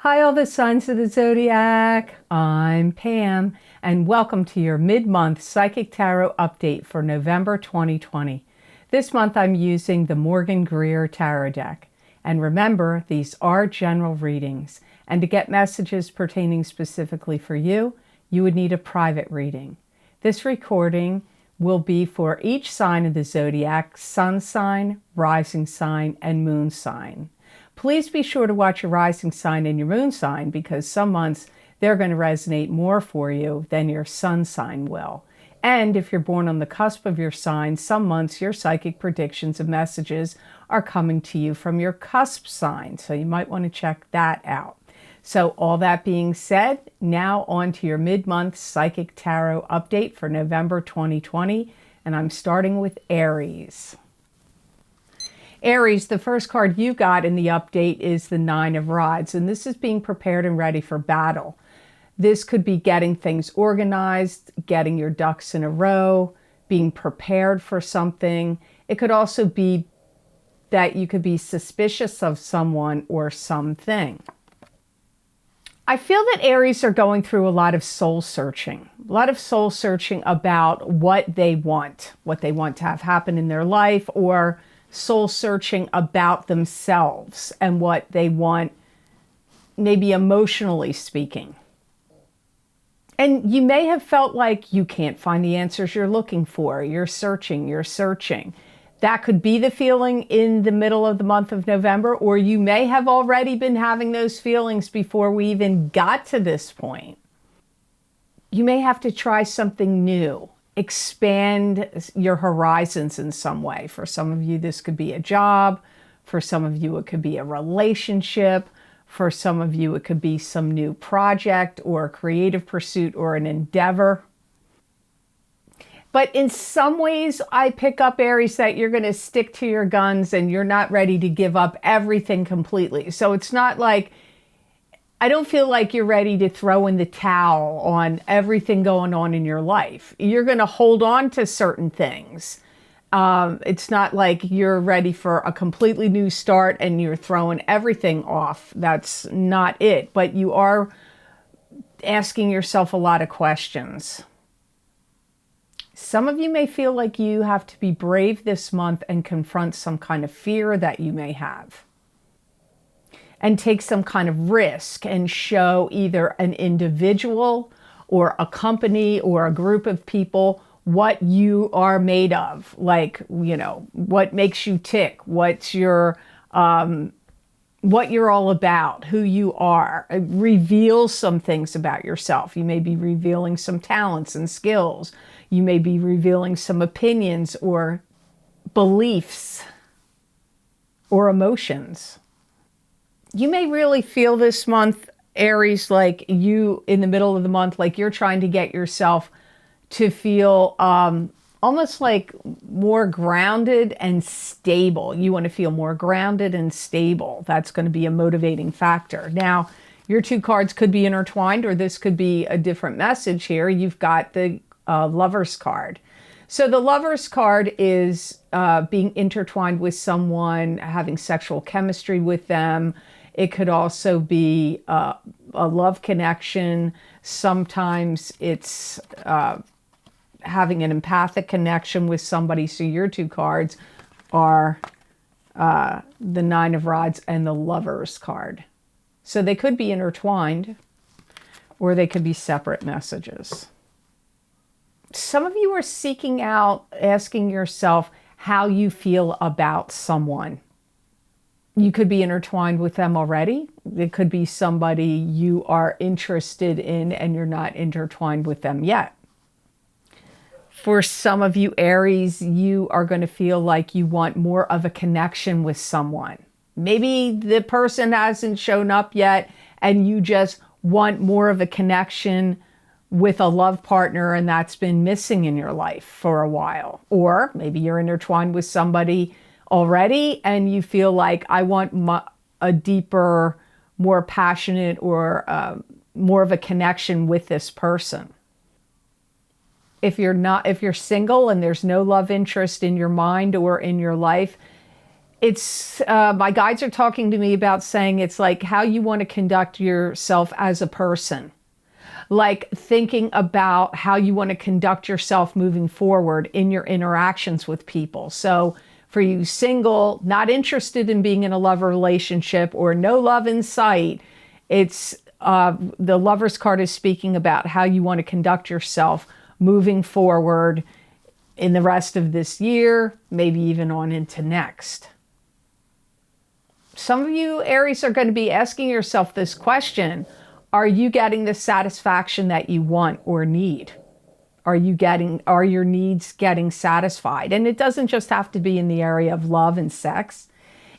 Hi, all the signs of the zodiac. I'm Pam, and welcome to your mid-month Psychic Tarot update for November 2020. This month I'm using the Morgan Greer Tarot deck. And remember, these are general readings, and to get messages pertaining specifically for you, you would need a private reading. This recording will be for each sign of the zodiac: sun sign, rising sign, and moon sign. Please be sure to watch your rising sign and your moon sign, because some months they're going to resonate more for you than your sun sign will. And if you're born on the cusp of your sign, some months your psychic predictions of messages are coming to you from your cusp sign. So you might want to check that out. So all that being said, now on to your mid-month Psychic Tarot update for November 2020. And I'm starting with Aries. Aries, the first card you got in the update is the Nine of Rods, and this is being prepared and ready for battle. This could be getting things organized, getting your ducks in a row, being prepared for something. It could also be that you could be suspicious of someone or something. I feel that Aries are going through a lot of soul searching about what they want to have happen in their life, or soul searching about themselves and what they want, maybe emotionally speaking. And you may have felt like you can't find the answers you're looking for. You're searching. That could be the feeling in the middle of the month of November, or you may have already been having those feelings before we even got to this point. You may have to try something new. Expand your horizons in some way. For some of you, this could be a job. For some of you, it could be a relationship. For some of you, it could be some new project or a creative pursuit or an endeavor. But in some ways, I pick up, Aries, that you're going to stick to your guns and you're not ready to give up everything completely. So it's not like, I don't feel like you're ready to throw in the towel on everything going on in your life. You're going to hold on to certain things. It's not like you're ready for a completely new start and you're throwing everything off. That's not it. But you are asking yourself a lot of questions. Some of you may feel like you have to be brave this month and confront some kind of fear that you may have, and take some kind of risk and show either an individual or a company or a group of people what you are made of. Like, you know, what makes you tick, what you're all about, who you are. Reveal some things about yourself. You may be revealing some talents and skills. You may be revealing some opinions or beliefs or emotions. You may really feel this month, Aries, like you, in the middle of the month, like you're trying to get yourself to feel almost like more grounded and stable. You want to feel more grounded and stable. That's going to be a motivating factor. Now, your two cards could be intertwined, or this could be a different message here. You've got the Lover's card. So the Lover's card is being intertwined with someone, having sexual chemistry with them. It could also be a love connection. Sometimes it's having an empathic connection with somebody. So your two cards are the Nine of Rods and the Lover's card. So they could be intertwined, or they could be separate messages. Some of you are seeking out, asking yourself how you feel about someone. You could be intertwined with them already. It could be somebody you are interested in and you're not intertwined with them yet. For some of you, Aries, you are going to feel like you want more of a connection with someone. Maybe the person hasn't shown up yet and you just want more of a connection with a love partner, and that's been missing in your life for a while. Or maybe you're intertwined with somebody already and you feel like, I want a deeper, more passionate, or more of a connection with this person. If you're single and there's no love interest in your mind or in your life, It's, my guides are talking to me about saying it's like how you want to conduct yourself as a person. Like thinking about how you want to conduct yourself moving forward in your interactions with people. So for you single, not interested in being in a love relationship or no love in sight, it's the Lover's card is speaking about how you want to conduct yourself moving forward in the rest of this year, maybe even on into next. Some of you, Aries, are going to be asking yourself this question. Are you getting the satisfaction that you want or need? Are your needs getting satisfied? And it doesn't just have to be in the area of love and sex.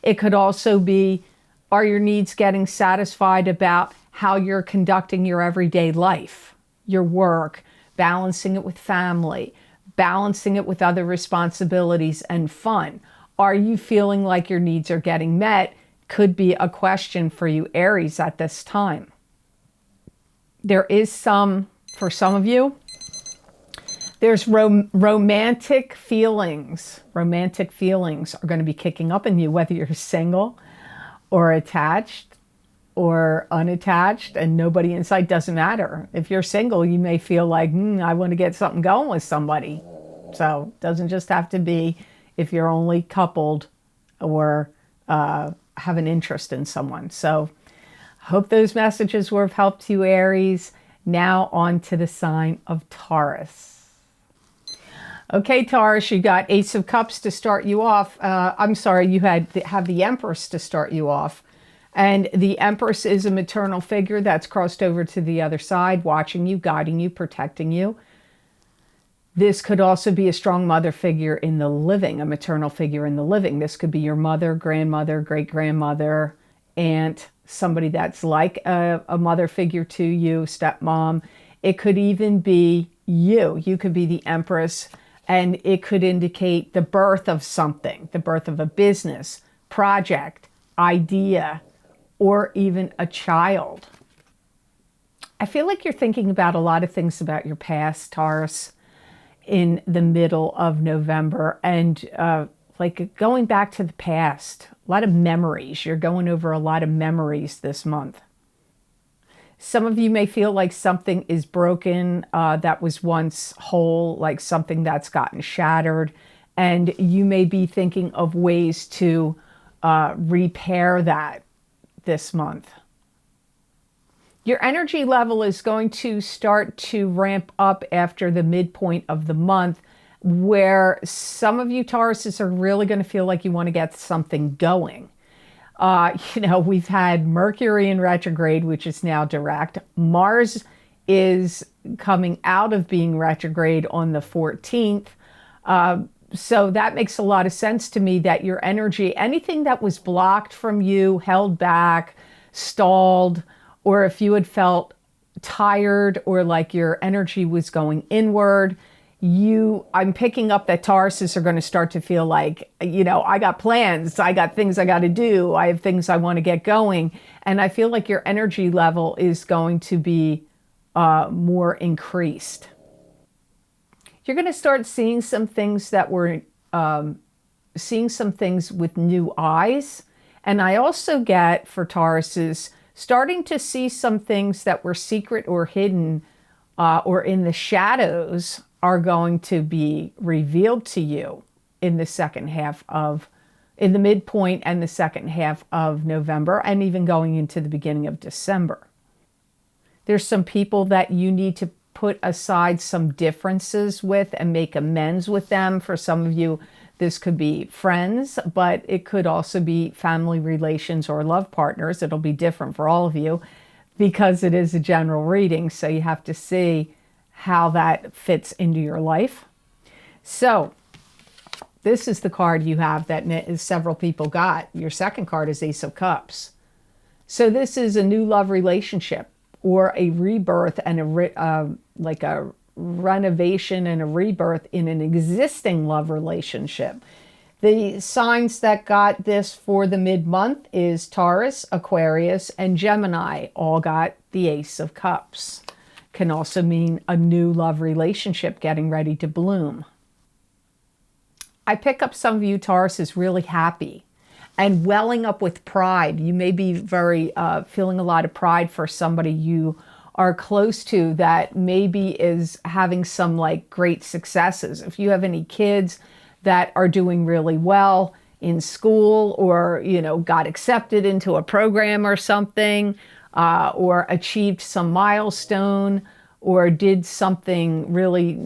It could also be, are your needs getting satisfied about how you're conducting your everyday life, your work, balancing it with family, balancing it with other responsibilities and fun? Are you feeling like your needs are getting met? Could be a question for you, Aries, at this time. There is for some of you, there's romantic feelings. Romantic feelings are going to be kicking up in you, whether you're single or attached or unattached, and nobody inside, doesn't matter. If you're single, you may feel like, I want to get something going with somebody. So it doesn't just have to be if you're only coupled or have an interest in someone. So hope those messages were of help to you, Aries. Now on to the sign of Taurus. Okay, Taurus, you got Ace of Cups to start you off. I'm sorry, you have the Empress to start you off. And the Empress is a maternal figure that's crossed over to the other side, watching you, guiding you, protecting you. This could also be a strong mother figure in the living, a maternal figure in the living. This could be your mother, grandmother, great-grandmother, aunt, somebody that's like a mother figure to you, stepmom. It could even be you. You could be the Empress, and it could indicate the birth of something, the birth of a business, project, idea, or even a child. I feel like you're thinking about a lot of things about your past, Taurus, in the middle of November, and like going back to the past, a lot of memories. You're going over a lot of memories this month. Some of you may feel like something is broken that was once whole, like something that's gotten shattered, and you may be thinking of ways to repair that this month. Your energy level is going to start to ramp up after the midpoint of the month, where some of you Tauruses are really going to feel like you want to get something going. We've had Mercury in retrograde, which is now direct. Mars is coming out of being retrograde on the 14th. So that makes a lot of sense to me that your energy, anything that was blocked from you, held back, stalled, or if you had felt tired or like your energy was going inward, I'm picking up that Tauruses are going to start to feel like, I got plans, I got things I got to do, I have things I want to get going. And I feel like your energy level is going to be more increased. You're going to start seeing some things seeing some things with new eyes. And I also get, for Tauruses, starting to see some things that were secret or hidden or in the shadows are going to be revealed to you in the midpoint and the second half of November, and even going into the beginning of December. There's some people that you need to put aside some differences with and make amends with them. For some of you, this could be friends, but it could also be family relations or love partners. It'll be different for all of you because it is a general reading, so you have to see how that fits into your life. So this is the card you have that several people got. Your second card is Ace of Cups. So this is a new love relationship or a rebirth and like a renovation and a rebirth in an existing love relationship. The signs that got this for the mid-month is Taurus, Aquarius, and Gemini all got the Ace of Cups. Can also mean a new love relationship getting ready to bloom. I pick up some of you Taurus is really happy. and welling up with pride. You may be very feeling a lot of pride for somebody you are close to that maybe is having some like great successes. If you have any kids that are doing really well in school, or, you know, got accepted into a program or something, or achieved some milestone, or did something really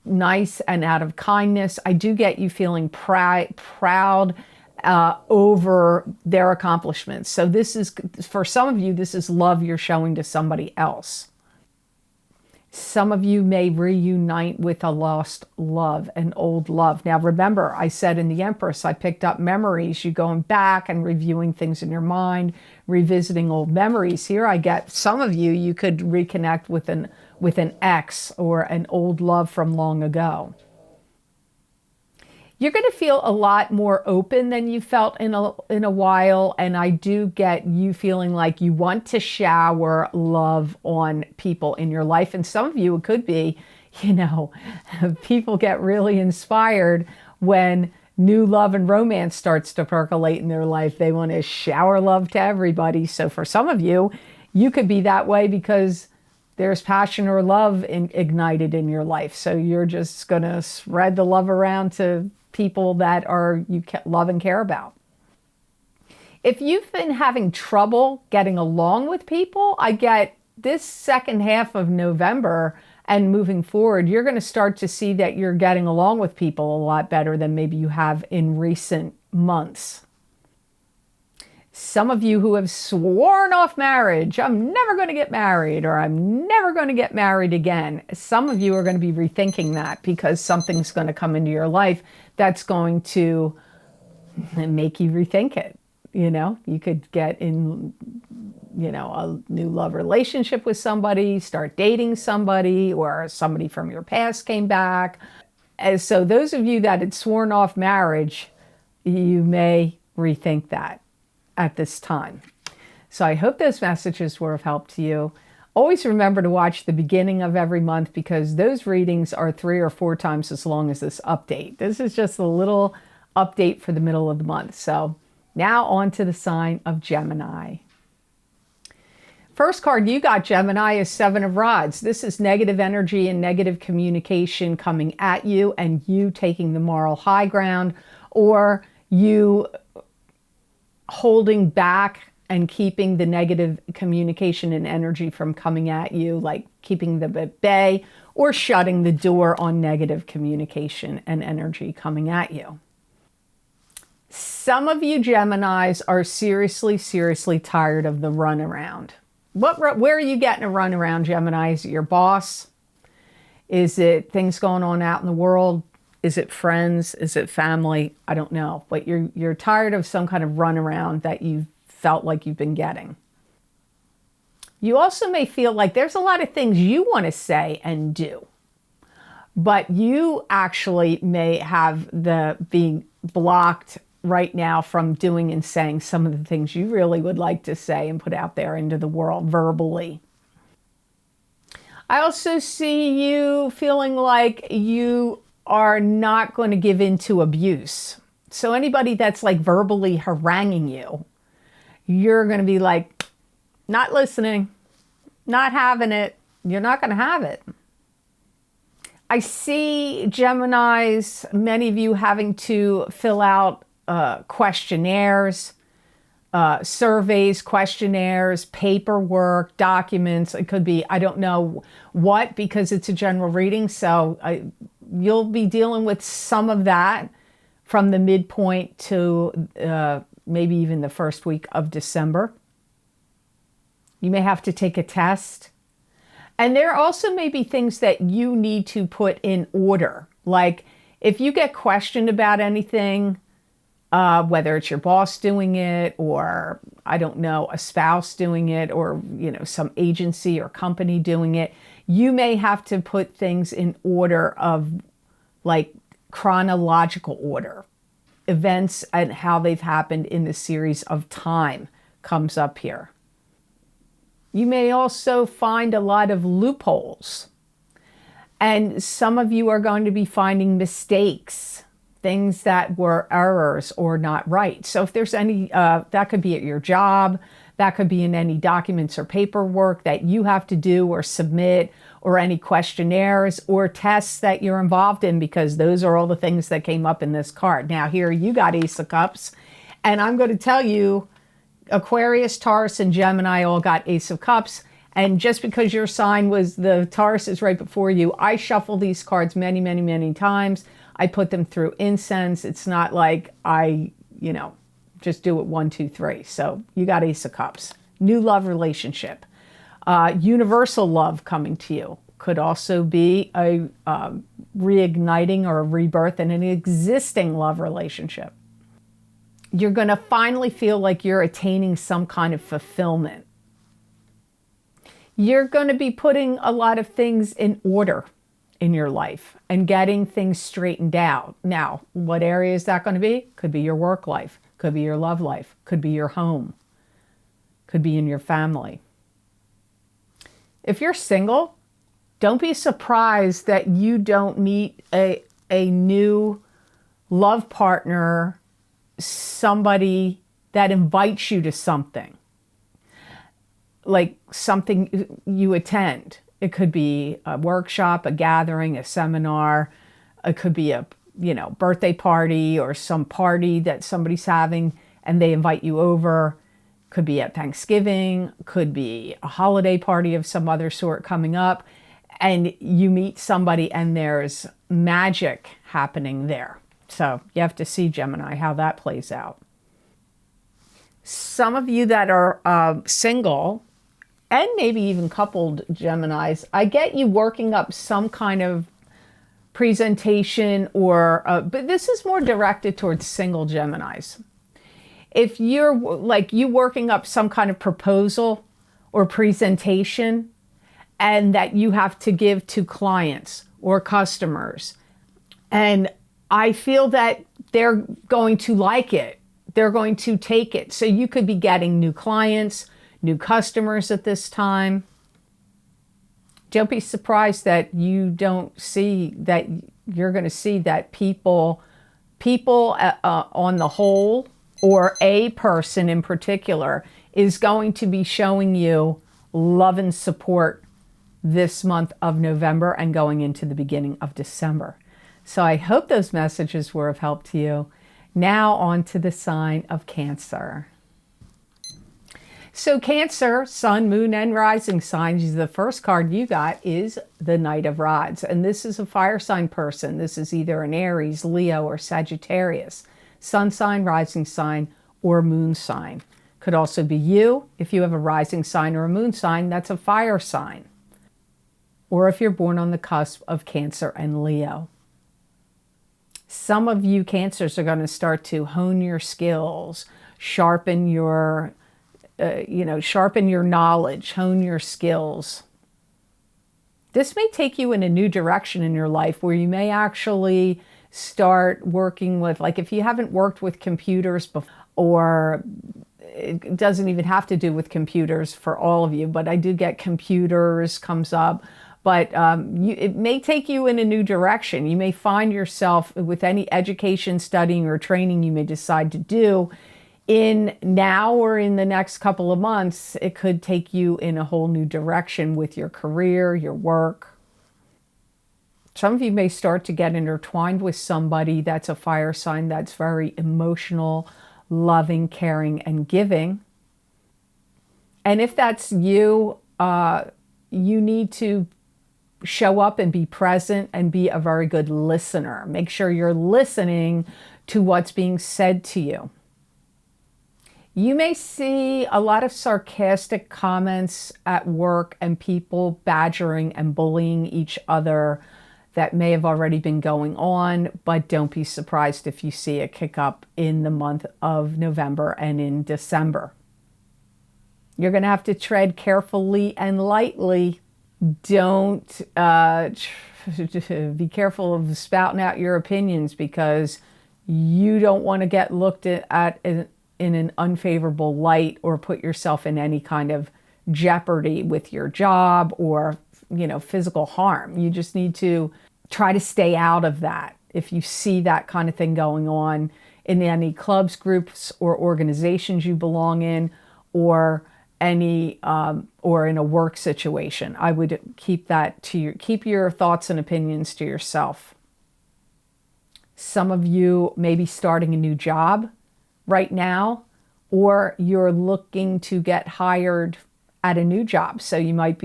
nice and out of kindness, I do get you feeling proud over their accomplishments. So this is, for some of you, this is love you're showing to somebody else. Some of you may reunite with a lost love, an old love. Now remember, I said in the Empress, I picked up memories. You going back and reviewing things in your mind, revisiting old memories. Here I get some of you, you could reconnect with an ex or an old love from long ago. You're going to feel a lot more open than you felt in a while. And I do get you feeling like you want to shower love on people in your life. And some of you, it could be, you know, people get really inspired when new love and romance starts to percolate in their life. They want to shower love to everybody. So for some of you, you could be that way because there's passion or love ignited in your life. So you're just going to spread the love around to people that you love and care about. If you've been having trouble getting along with people, I get this second half of November and moving forward, you're going to start to see that you're getting along with people a lot better than maybe you have in recent months. Some of you who have sworn off marriage, I'm never going to get married, or I'm never going to get married again. Some of you are going to be rethinking that because something's going to come into your life that's going to make you rethink it. You know, you could get in, you know, a new love relationship with somebody, start dating somebody, or somebody from your past came back. And so those of you that had sworn off marriage, you may rethink that at this time. So I hope those messages were of help to you. Always remember to watch the beginning of every month because those readings are 3 or 4 times as long as this update. This is just a little update for the middle of the month. So now on to the sign of Gemini. First card you got, Gemini, is 7 of Rods. This is negative energy and negative communication coming at you and you taking the moral high ground, or you holding back and keeping the negative communication and energy from coming at you, like keeping them at bay or shutting the door on negative communication and energy coming at you. Some of you Geminis are seriously tired of the runaround. Where are you getting a runaround, Gemini? Is it your boss? Is it things going on out in the world? Is it friends? Is it family? I don't know. But you're tired of some kind of runaround that you felt like you've been getting. You also may feel like there's a lot of things you want to say and do, but you actually may have being blocked right now from doing and saying some of the things you really would like to say and put out there into the world verbally. I also see you feeling like you are not going to give in to abuse. So anybody that's like verbally haranguing you, you're going to be like, not listening, not having it. You're not going to have it. I see Geminis, many of you having to fill out questionnaires, surveys, questionnaires, paperwork, documents. It could be, I don't know what, because it's a general reading. So you'll be dealing with some of that from the midpoint to maybe even the first week of December. You may have to take a test. And there also may be things that you need to put in order. Like if you get questioned about anything, whether it's your boss doing it or, I don't know, a spouse doing it, or, you know, some agency or company doing it, you may have to put things in order of like chronological order. Events and how they've happened in the series of time comes up here. You may also find a lot of loopholes. And some of you are going to be finding mistakes things that were errors or not right. So if there's any, that could be at your job, that could be in any documents or paperwork that you have to do or submit, or any questionnaires or tests that you're involved in, because those are all the things that came up in this card. Now here you got Ace of Cups, and I'm going to tell you Aquarius, Taurus, and Gemini all got Ace of Cups. And just because your sign was the Taurus is right before you, I shuffle these cards many, many, many times. I put them through incense. It's not like I, just do it 1, 2, 3. So you got Ace of Cups. New love relationship. Universal love coming to you. Could also be a reigniting or a rebirth in an existing love relationship. You're going to finally feel like you're attaining some kind of fulfillment. You're going to be putting a lot of things in order in your life and getting things straightened out. Now, what area is that going to be? Could be your work life, could be your love life, could be your home, could be in your family. If you're single, don't be surprised that you don't meet a new love partner, somebody that invites you to something, like something you attend. It could be a workshop, a gathering, a seminar. It could be a, birthday party or some party that somebody's having and they invite you over. Could be at Thanksgiving, could be a holiday party of some other sort coming up, and you meet somebody and there's magic happening there. So you have to see, Gemini, how that plays out. Some of you that are single, and maybe even coupled Geminis, I get you working up some kind of presentation or, but this is more directed towards single Geminis. If you're like you working up some kind of proposal or presentation and that you have to give to clients or customers, and I feel that they're going to like it, they're going to take it. So you could be getting new clients, new customers at this time. Don't be surprised that you don't see that you're going to see that people on the whole, or a person in particular, is going to be showing you love and support this month of November and going into the beginning of December. So I hope those messages were of help to you. Now on to the sign of Cancer. So Cancer, Sun, Moon, and Rising signs, the first card you got is the Knight of Rods. And this is a fire sign person. This is either an Aries, Leo, or Sagittarius. Sun sign, rising sign, or moon sign. Could also be you. If you have a rising sign or a moon sign, that's a fire sign. Or if you're born on the cusp of Cancer and Leo. Some of you Cancers are going to start to hone your skills, sharpen your, sharpen your knowledge, hone your skills. This may take you in a new direction in your life where you may actually start working with, like if you haven't worked with computers before, or it doesn't even have to do with computers for all of you, but I do get computers comes up, but it may take you in a new direction. You may find yourself with any education, studying, or training you may decide to do in now or in the next couple of months. It could take you in a whole new direction with your career, your work. Some of you may start to get intertwined with somebody that's a fire sign that's very emotional, loving, caring, and giving. And if that's you, you need to show up and be present and be a very good listener. Make sure you're listening to what's being said to you. You may see a lot of sarcastic comments at work and people badgering and bullying each other. That may have already been going on, but don't be surprised if you see it kick up in the month of November and in December. You're going to have to tread carefully and lightly. Don't be careful of spouting out your opinions, because you don't want to get looked at in an unfavorable light or put yourself in any kind of jeopardy with your job or physical harm. You just need to try to stay out of that. if you see that kind of thing going on in any clubs, groups, or organizations you belong in, or any or in a work situation. I would keep your thoughts and opinions to yourself. Some of you may be starting a new job right now, or you're looking to get hired at a new job. So you might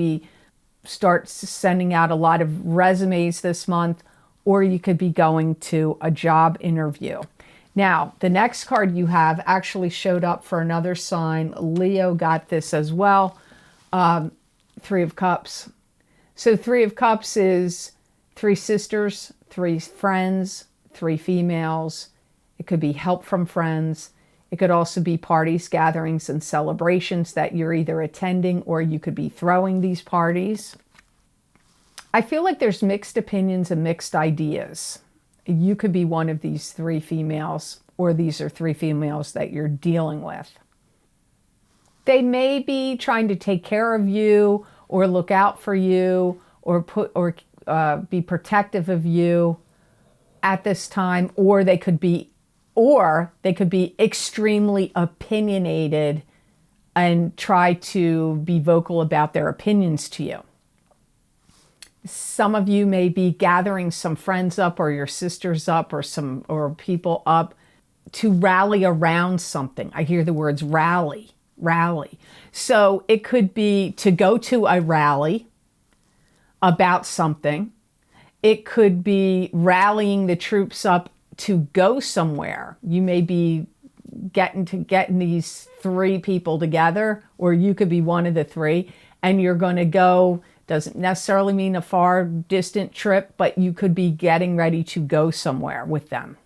start sending out a lot of resumes this month, or you could be going to a job interview. Now, the next card you have actually showed up for another sign. Leo got this as well. Three of Cups. So Three of Cups is 3 sisters, 3 friends, 3 females. It could be help from friends. It could also be parties, gatherings, and celebrations that you're either attending or you could be throwing these parties. I feel like there's mixed opinions and mixed ideas. You could be one of these 3 females, or these are 3 females that you're dealing with. They may be trying to take care of you or look out for you or be protective of you at this time, or they could be extremely opinionated and try to be vocal about their opinions to you. Some of you may be gathering some friends up, or your sisters up, or people up to rally around something. I hear the words rally. So it could be to go to a rally about something. It could be rallying the troops up to go somewhere. You may be getting these 3 people together, or you could be one of the 3, and you're going to go. Doesn't necessarily mean a far distant trip, but you could be getting ready to go somewhere with them.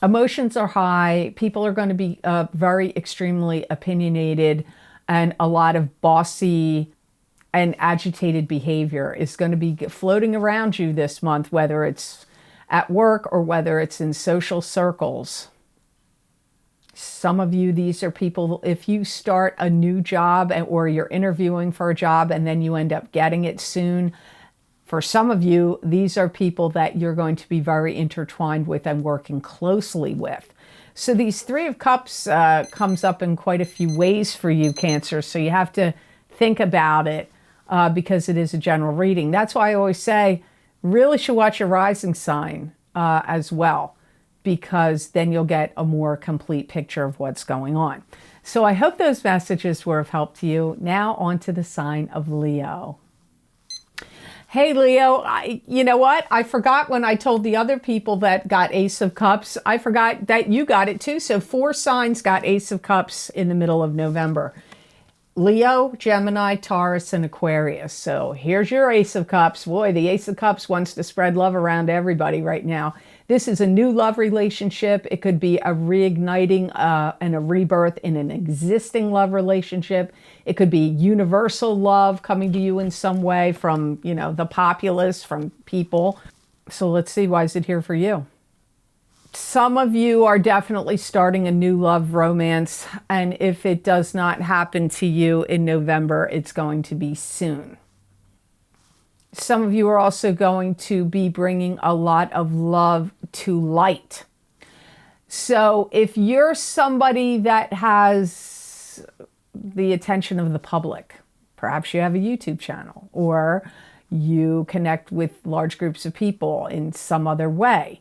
Emotions are high. People are going to be very extremely opinionated, and a lot of bossy and agitated behavior is going to be floating around you this month, whether it's at work or whether it's in social circles. Some of you, these are people, if you start a new job or you're interviewing for a job and then you end up getting it soon, for some of you, these are people that you're going to be very intertwined with and working closely with. So these 3 of Cups comes up in quite a few ways for you, Cancer. So you have to think about it because it is a general reading. That's why I always say, really should watch your rising sign as well, because then you'll get a more complete picture of what's going on. So I hope those messages were of help to you. Now on to the sign of Leo. Hey, Leo, you know what? I forgot when I told the other people that got Ace of Cups. I forgot that you got it too. So 4 signs got Ace of Cups in the middle of November. Leo, Gemini, Taurus, and Aquarius. So here's your Ace of Cups. Boy, the Ace of Cups wants to spread love around to everybody right now. This is a new love relationship. It could be a reigniting and a rebirth in an existing love relationship. It could be universal love coming to you in some way from, the populace, from people. So let's see, why is it here for you? Some of you are definitely starting a new love romance, and if it does not happen to you in November, it's going to be soon. Some of you are also going to be bringing a lot of love to light. So if you're somebody that has the attention of the public, perhaps you have a YouTube channel, or you connect with large groups of people in some other way,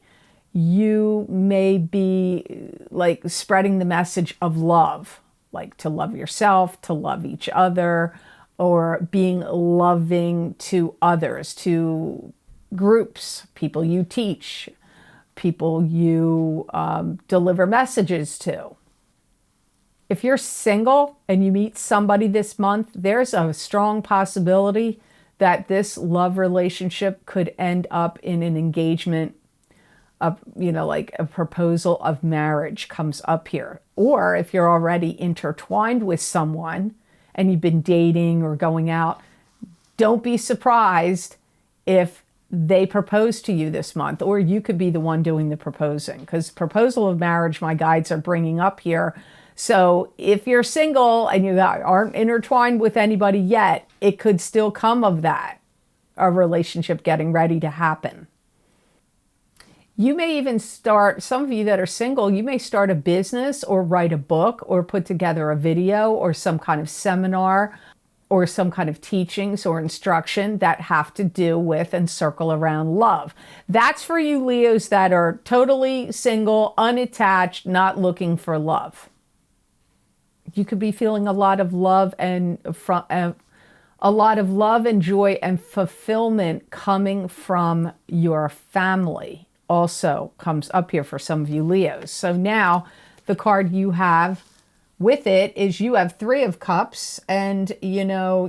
you may be like spreading the message of love, like to love yourself, to love each other, or being loving to others, to groups, people you teach, people you deliver messages to. If you're single and you meet somebody this month, there's a strong possibility that this love relationship could end up in an engagement, like a proposal of marriage comes up here. Or if you're already intertwined with someone and you've been dating or going out, don't be surprised if they propose to you this month, or you could be the one doing the proposing, because proposal of marriage, my guides are bringing up here. So if you're single and you aren't intertwined with anybody yet, it could still come of that, a relationship getting ready to happen. You may even start, some of you that are single, you may start a business or write a book or put together a video or some kind of seminar or some kind of teachings or instruction that have to do with and circle around love. That's for you Leos that are totally single, unattached, not looking for love. You could be feeling a lot of love and joy and fulfillment coming from your family. Also comes up here for some of you Leos. So now the card you have with it is you have Three of Cups, and you know,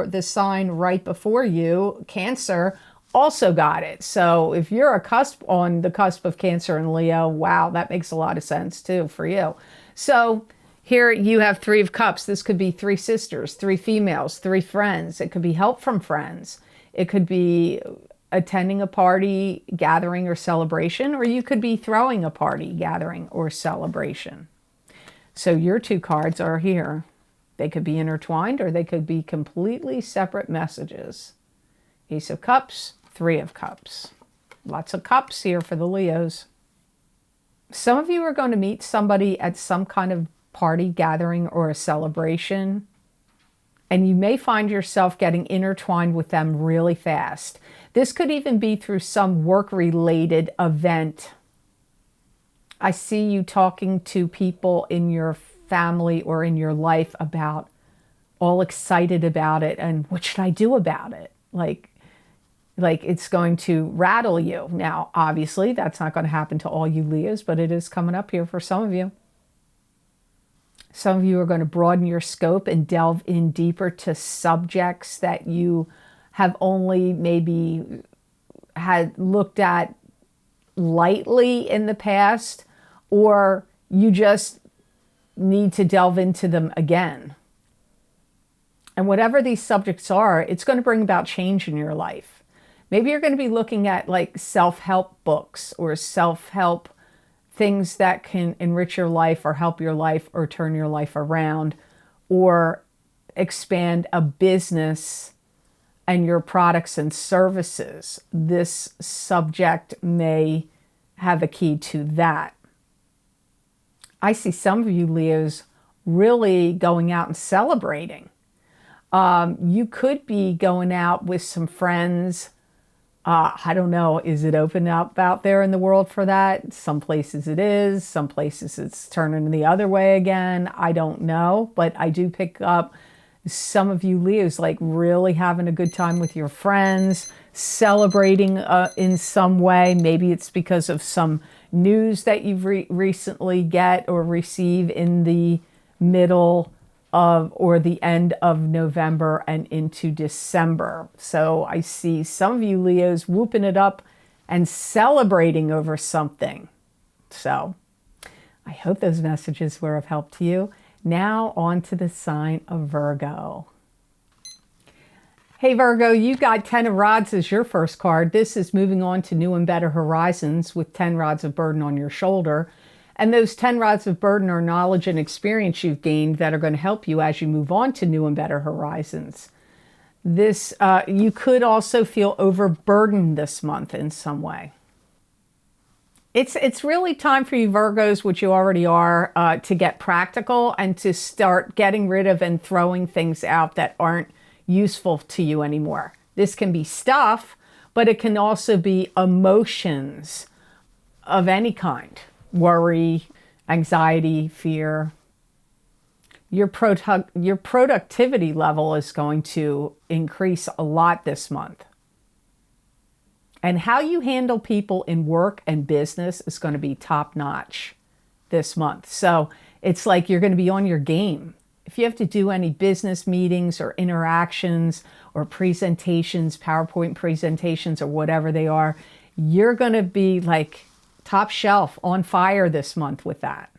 the sign right before you, Cancer, also got it. So if you're on the cusp of Cancer and Leo, wow, that makes a lot of sense too for you. So here you have Three of Cups. This could be three sisters, three females, three friends. It could be help from friends. It could be attending a party, gathering, or celebration, or you could be throwing a party, gathering, or celebration. So your two cards are here. They could be intertwined or they could be completely separate messages. Ace of Cups, Three of Cups. Lots of cups here for the Leos. Some of you are going to meet somebody at some kind of party, gathering, or a celebration, and you may find yourself getting intertwined with them really fast. This could even be through some work-related event. I see you talking to people in your family or in your life about, all excited about it, and what should I do about it? Like it's going to rattle you. Now, obviously, that's not going to happen to all you Leos, but it is coming up here for some of you. Some of you are going to broaden your scope and delve in deeper to subjects that you have only maybe had looked at lightly in the past, or you just need to delve into them again. And whatever these subjects are, it's going to bring about change in your life. Maybe you're going to be looking at like self-help books or self-help things that can enrich your life or help your life or turn your life around or expand a business and your products and services. This subject may have a key to that. I see some of you Leos really going out and celebrating. You could be going out with some friends. I don't know, is it open up out there in the world for that? Some places it is, some places it's turning the other way again. I don't know, but I do pick up some of you Leos like really having a good time with your friends, celebrating in some way. Maybe it's because of some news that you've recently get or receive in the middle of or the end of November and into December. So I see some of you Leos whooping it up and celebrating over something. So I hope those messages were of help to you. Now on to the sign of Virgo. Hey Virgo, you got 10 of Rods as your first card. This is moving on to new and better horizons with 10 rods of burden on your shoulder. And those 10 rods of burden are knowledge and experience you've gained that are going to help you as you move on to new and better horizons. This, you could also feel overburdened this month in some way. It's really time for you Virgos, which you already are, to get practical and to start getting rid of and throwing things out that aren't useful to you anymore. This can be stuff, but it can also be emotions of any kind. Worry, anxiety, fear. Your productivity level is going to increase a lot this month. And how you handle people in work and business is going to be top notch this month. So it's like you're going to be on your game. If you have to do any business meetings or interactions or presentations, PowerPoint presentations or whatever they are, you're going to be like top shelf, on fire this month with that.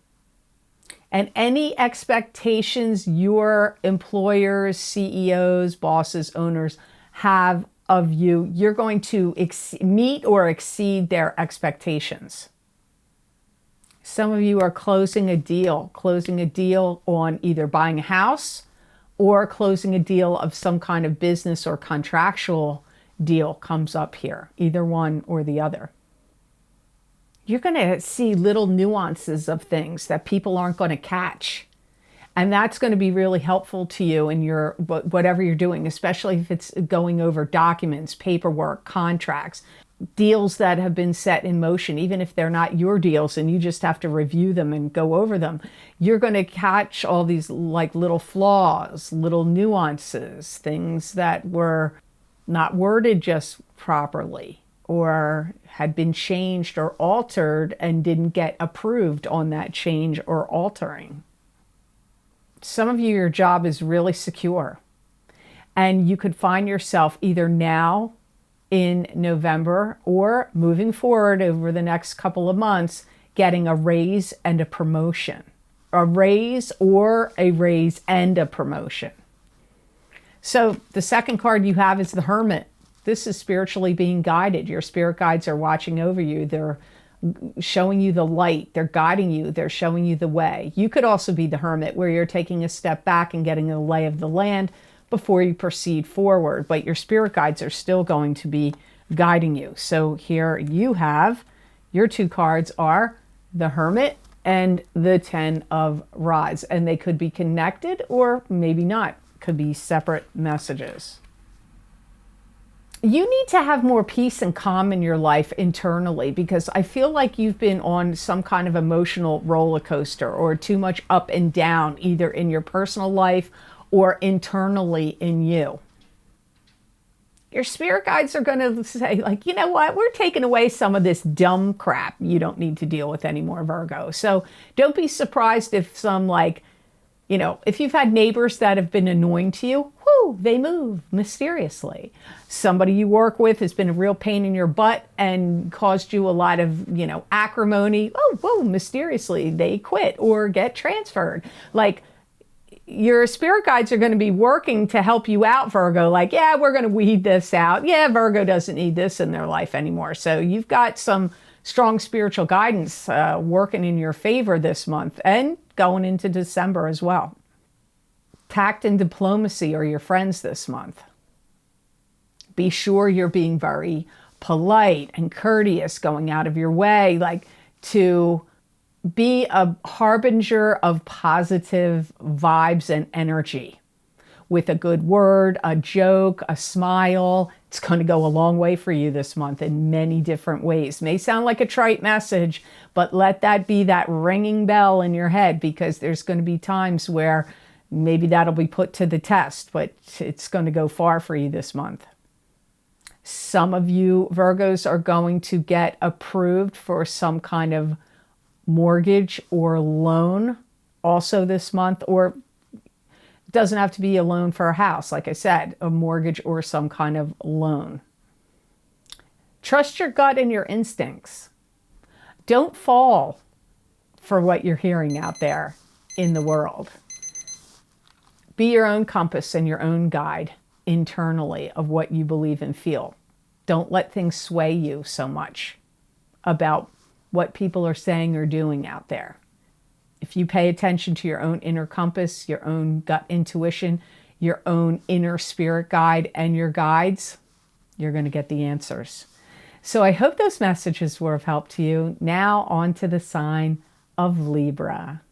And any expectations your employers, CEOs, bosses, owners have of you, you're going to meet or exceed their expectations. Some of you are closing a deal on either buying a house or closing a deal of some kind of business or contractual deal comes up here, either one or the other. you're going to see little nuances of things that people aren't going to catch. And that's going to be really helpful to you in your whatever you're doing, especially if it's going over documents, paperwork, contracts, deals that have been set in motion, even if they're not your deals and you just have to review them and go over them. You're going to catch all these like little flaws, little nuances, things that were not worded just properly or had been changed or altered and didn't get approved on that change or altering. Some of you, your job is really secure, and you could find yourself either now in November or moving forward over the next couple of months getting a raise and a promotion. A raise or a raise and a promotion. So the second card you have is the Hermit. This is spiritually being guided. Your spirit guides are watching over you. They're showing you the light. They're guiding you. They're showing you the way. You could also be the Hermit, where you're taking a step back and getting a lay of the land before you proceed forward. But your spirit guides are still going to be guiding you. So here you have, your two cards are the Hermit and the Ten of Rods. And they could be connected or maybe not. Could be separate messages. You need to have more peace and calm in your life internally, because I feel like you've been on some kind of emotional roller coaster or too much up and down, either in your personal life or internally in you. Your spirit guides are going to say, like, you know what? We're taking away some of this dumb crap you don't need to deal with anymore, Virgo. So don't be surprised if some, like, you know, if you've had neighbors that have been annoying to you, whoo, they move mysteriously. Somebody you work with has been a real pain in your butt and caused you a lot of, you know, acrimony. Oh, whoa, mysteriously they quit or get transferred. Like, your spirit guides are going to be working to help you out, Virgo. Like, yeah, we're going to weed this out. Yeah, Virgo doesn't need this in their life anymore. So you've got some strong spiritual guidance working in your favor this month and going into December as well. Tact and diplomacy are your friends this month. Be sure you're being very polite and courteous, going out of your way, like to be a harbinger of positive vibes and energy. With a good word, a joke, a smile, it's going to go a long way for you this month in many different ways. May sound like a trite message, but let that be that ringing bell in your head, because there's going to be times where maybe that'll be put to the test, but it's going to go far for you this month. Some of you Virgos are going to get approved for some kind of mortgage or loan also this month, or it doesn't have to be a loan for a house. Like I said, a mortgage or some kind of loan. Trust your gut and your instincts. Don't fall for what you're hearing out there in the world. Be your own compass and your own guide internally of what you believe and feel. Don't let things sway you so much about what people are saying or doing out there. If you pay attention to your own inner compass, your own gut intuition, your own inner spirit guide and your guides, you're going to get the answers. So I hope those messages were of help to you. Now on to the sign of Libra.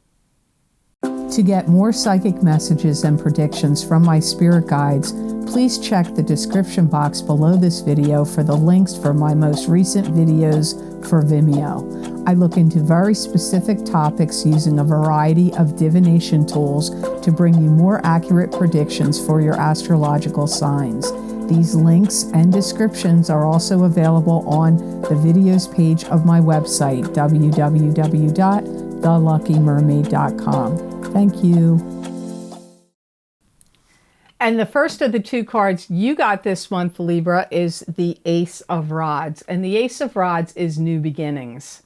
To get more psychic messages and predictions from my spirit guides, please check the description box below this video for the links for my most recent videos for Vimeo. I look into very specific topics using a variety of divination tools to bring you more accurate predictions for your astrological signs. These links and descriptions are also available on the videos page of my website, www.theluckymermaid.com. Thank you. And the first of the two cards you got this month, Libra, is the Ace of Rods. And the Ace of Rods is new beginnings.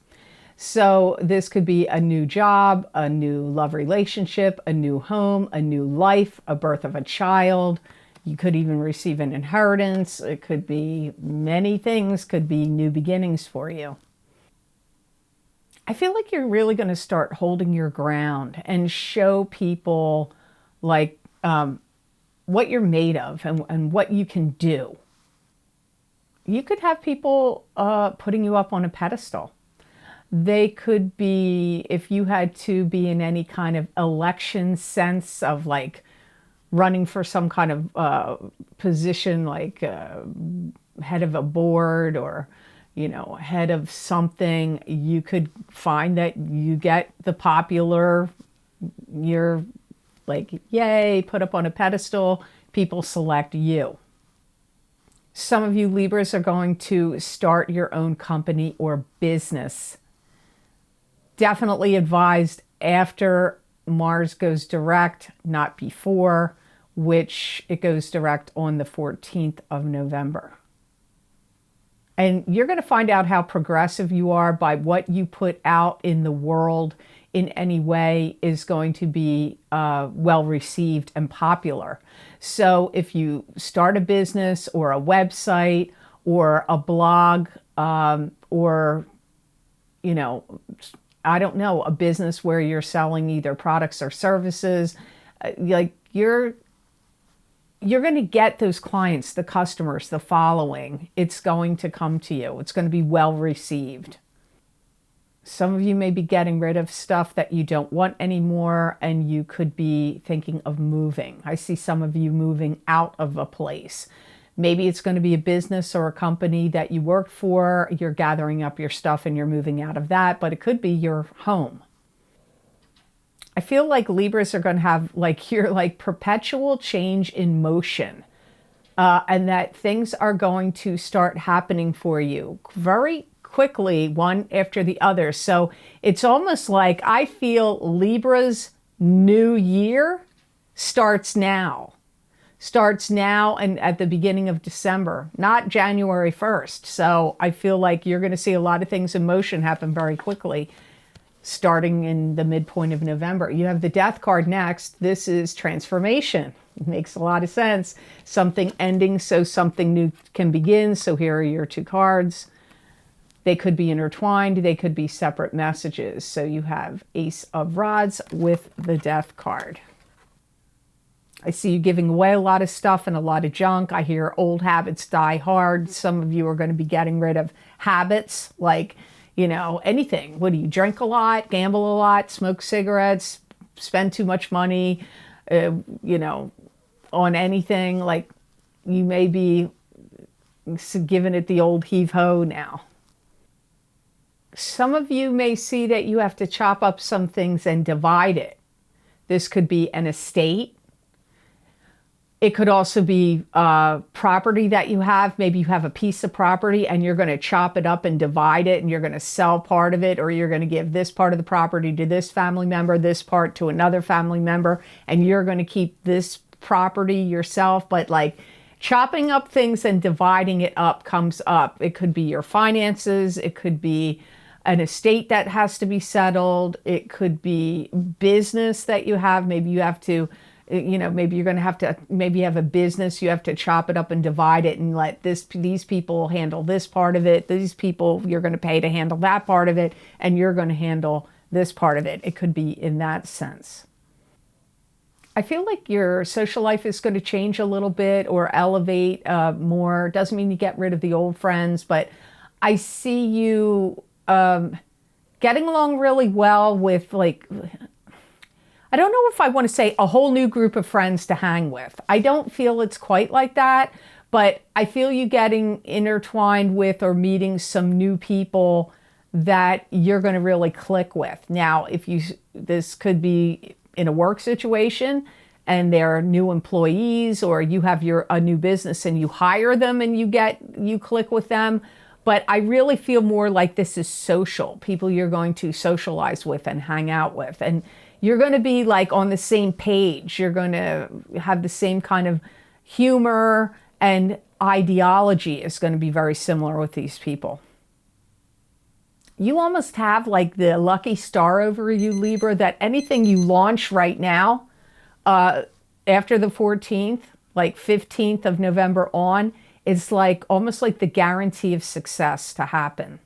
So this could be a new job, a new love relationship, a new home, a new life, a birth of a child. You could even receive an inheritance. It could be many things, could be new beginnings for you. I feel like you're really going to start holding your ground and show people like what you're made of and what you can do. You could have people putting you up on a pedestal. They could be, if you had to be in any kind of election sense of like running for some kind of position, like head of a board or, you know, head of something, you could find that you get the popular, you're like, yay, put up on a pedestal, people select you. Some of you Libras are going to start your own company or business. Definitely advised after Mars goes direct, not before, which it goes direct on the 14th of November. And you're going to find out how progressive you are by what you put out in the world in any way is going to be well received and popular. So if you start a business or a website or a blog or, you know, I don't know, a business where you're selling either products or services, like you're going to get those clients, the customers, the following. It's going to come to you. It's going to be well received. Some of you may be getting rid of stuff that you don't want anymore, and you could be thinking of moving. I see some of you moving out of a place. Maybe it's going to be a business or a company that you worked for. You're gathering up your stuff and you're moving out of that, but it could be your home. I feel like Libras are going to have like your like perpetual change in motion, and that things are going to start happening for you very quickly, one after the other. So it's almost like I feel Libra's new year starts now. Starts now and at the beginning of December, not January 1st. So I feel like you're going to see a lot of things in motion happen very quickly, starting in the midpoint of November. You have the Death card next. This is transformation. It makes a lot of sense. Something ending so something new can begin. So here are your two cards. They could be intertwined. They could be separate messages. So you have Ace of Rods with the Death card. I see you giving away a lot of stuff and a lot of junk. I hear old habits die hard. Some of you are going to be getting rid of habits like, you know, anything. What do you drink a lot, gamble a lot, smoke cigarettes, spend too much money, you know, on anything? Like you may be giving it the old heave-ho now. Some of you may see that you have to chop up some things and divide it. This could be an estate. It could also be property that you have. Maybe you have a piece of property and you're going to chop it up and divide it, and you're going to sell part of it, or you're going to give this part of the property to this family member, this part to another family member, and you're going to keep this property yourself. But like chopping up things and dividing it up comes up. It could be your finances. It could be an estate that has to be settled. It could be business that you have. Maybe you have to, you know, maybe you're going to have to, maybe you have a business, you have to chop it up and divide it and let these people handle this part of it. These people you're going to pay to handle that part of it, and you're going to handle this part of it. It could be in that sense. I feel like your social life is going to change a little bit or elevate more. Doesn't mean you get rid of the old friends, but I see you getting along really well with, like, I don't know if I want to say a whole new group of friends to hang with. I don't feel it's quite like that, but I feel you getting intertwined with or meeting some new people that you're going to really click with. Now, this could be in a work situation and they're new employees, or you have a new business and you hire them and you click with them. But I really feel more like this is social, people you're going to socialize with and hang out with. And you're going to be like on the same page. You're going to have the same kind of humor, and ideology is going to be very similar with these people. You almost have like the lucky star over you, Libra, that anything you launch right now, after the 14th, like 15th of November on, it's like almost like the guarantee of success to happen.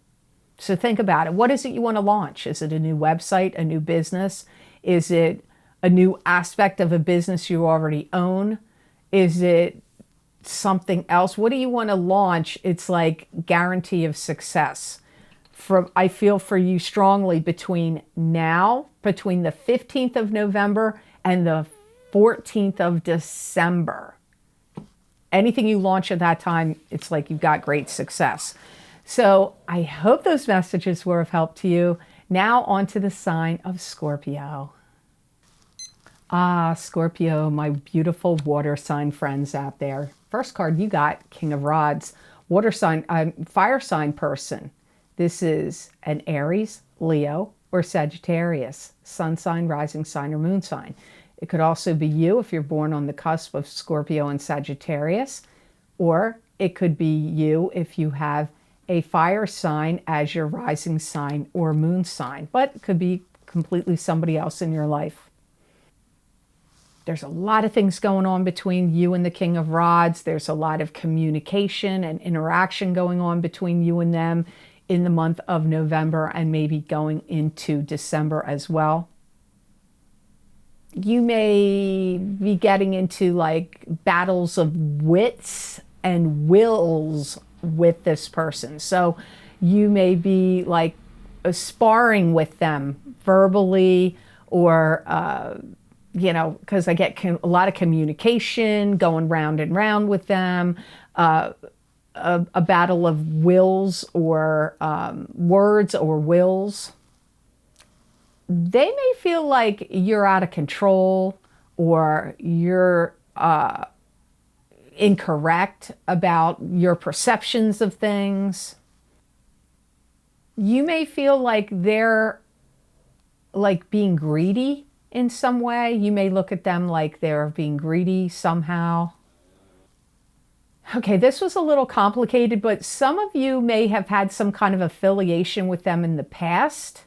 So think about it. What is it you want to launch? Is it a new website, a new business? Is it a new aspect of a business you already own? Is it something else? What do you want to launch? It's like guarantee of success I feel for you strongly between the 15th of November and the 14th of December. Anything you launch at that time, it's like you've got great success. So I hope those messages were of help to you. Now on to the sign of Scorpio. Ah, Scorpio, my beautiful water sign friends out there. First card you got, King of Rods, water sign, fire sign person. This is an Aries, Leo, or Sagittarius, sun sign, rising sign, or moon sign. It could also be you if you're born on the cusp of Scorpio and Sagittarius, or it could be you if you have a fire sign as your rising sign or moon sign, but it could be completely somebody else in your life. There's a lot of things going on between you and the King of Rods. There's a lot of communication and interaction going on between you and them in the month of November and maybe going into December as well. You may be getting into like battles of wits and wills with this person. So you may be like sparring with them verbally or, because I get a lot of communication going round and round with them, a battle of wills or words or wills. They may feel like you're out of control or you're incorrect about your perceptions of things. You may feel like they're like being greedy in some way. You may look at them like they're being greedy somehow. Okay, this was a little complicated, but some of you may have had some kind of affiliation with them in the past,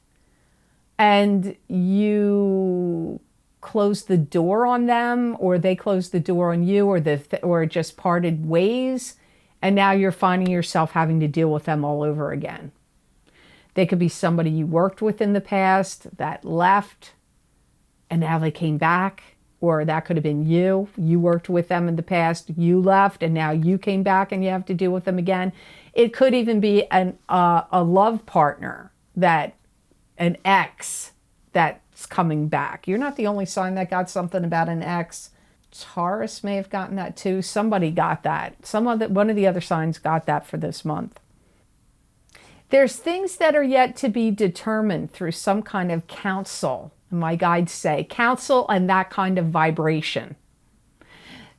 and you closed the door on them, or they closed the door on you, or just parted ways, and now you're finding yourself having to deal with them all over again. They could be somebody you worked with in the past that left, and now they came back. Or that could have been you. You worked with them in the past, you left, and now you came back and you have to deal with them again. It could even be a love partner, an ex that's coming back. You're not the only sign that got something about an ex. Taurus may have gotten that too. Somebody got that. One of the other signs got that for this month. There's things that are yet to be determined through some kind of counsel. My guides say counsel and that kind of vibration.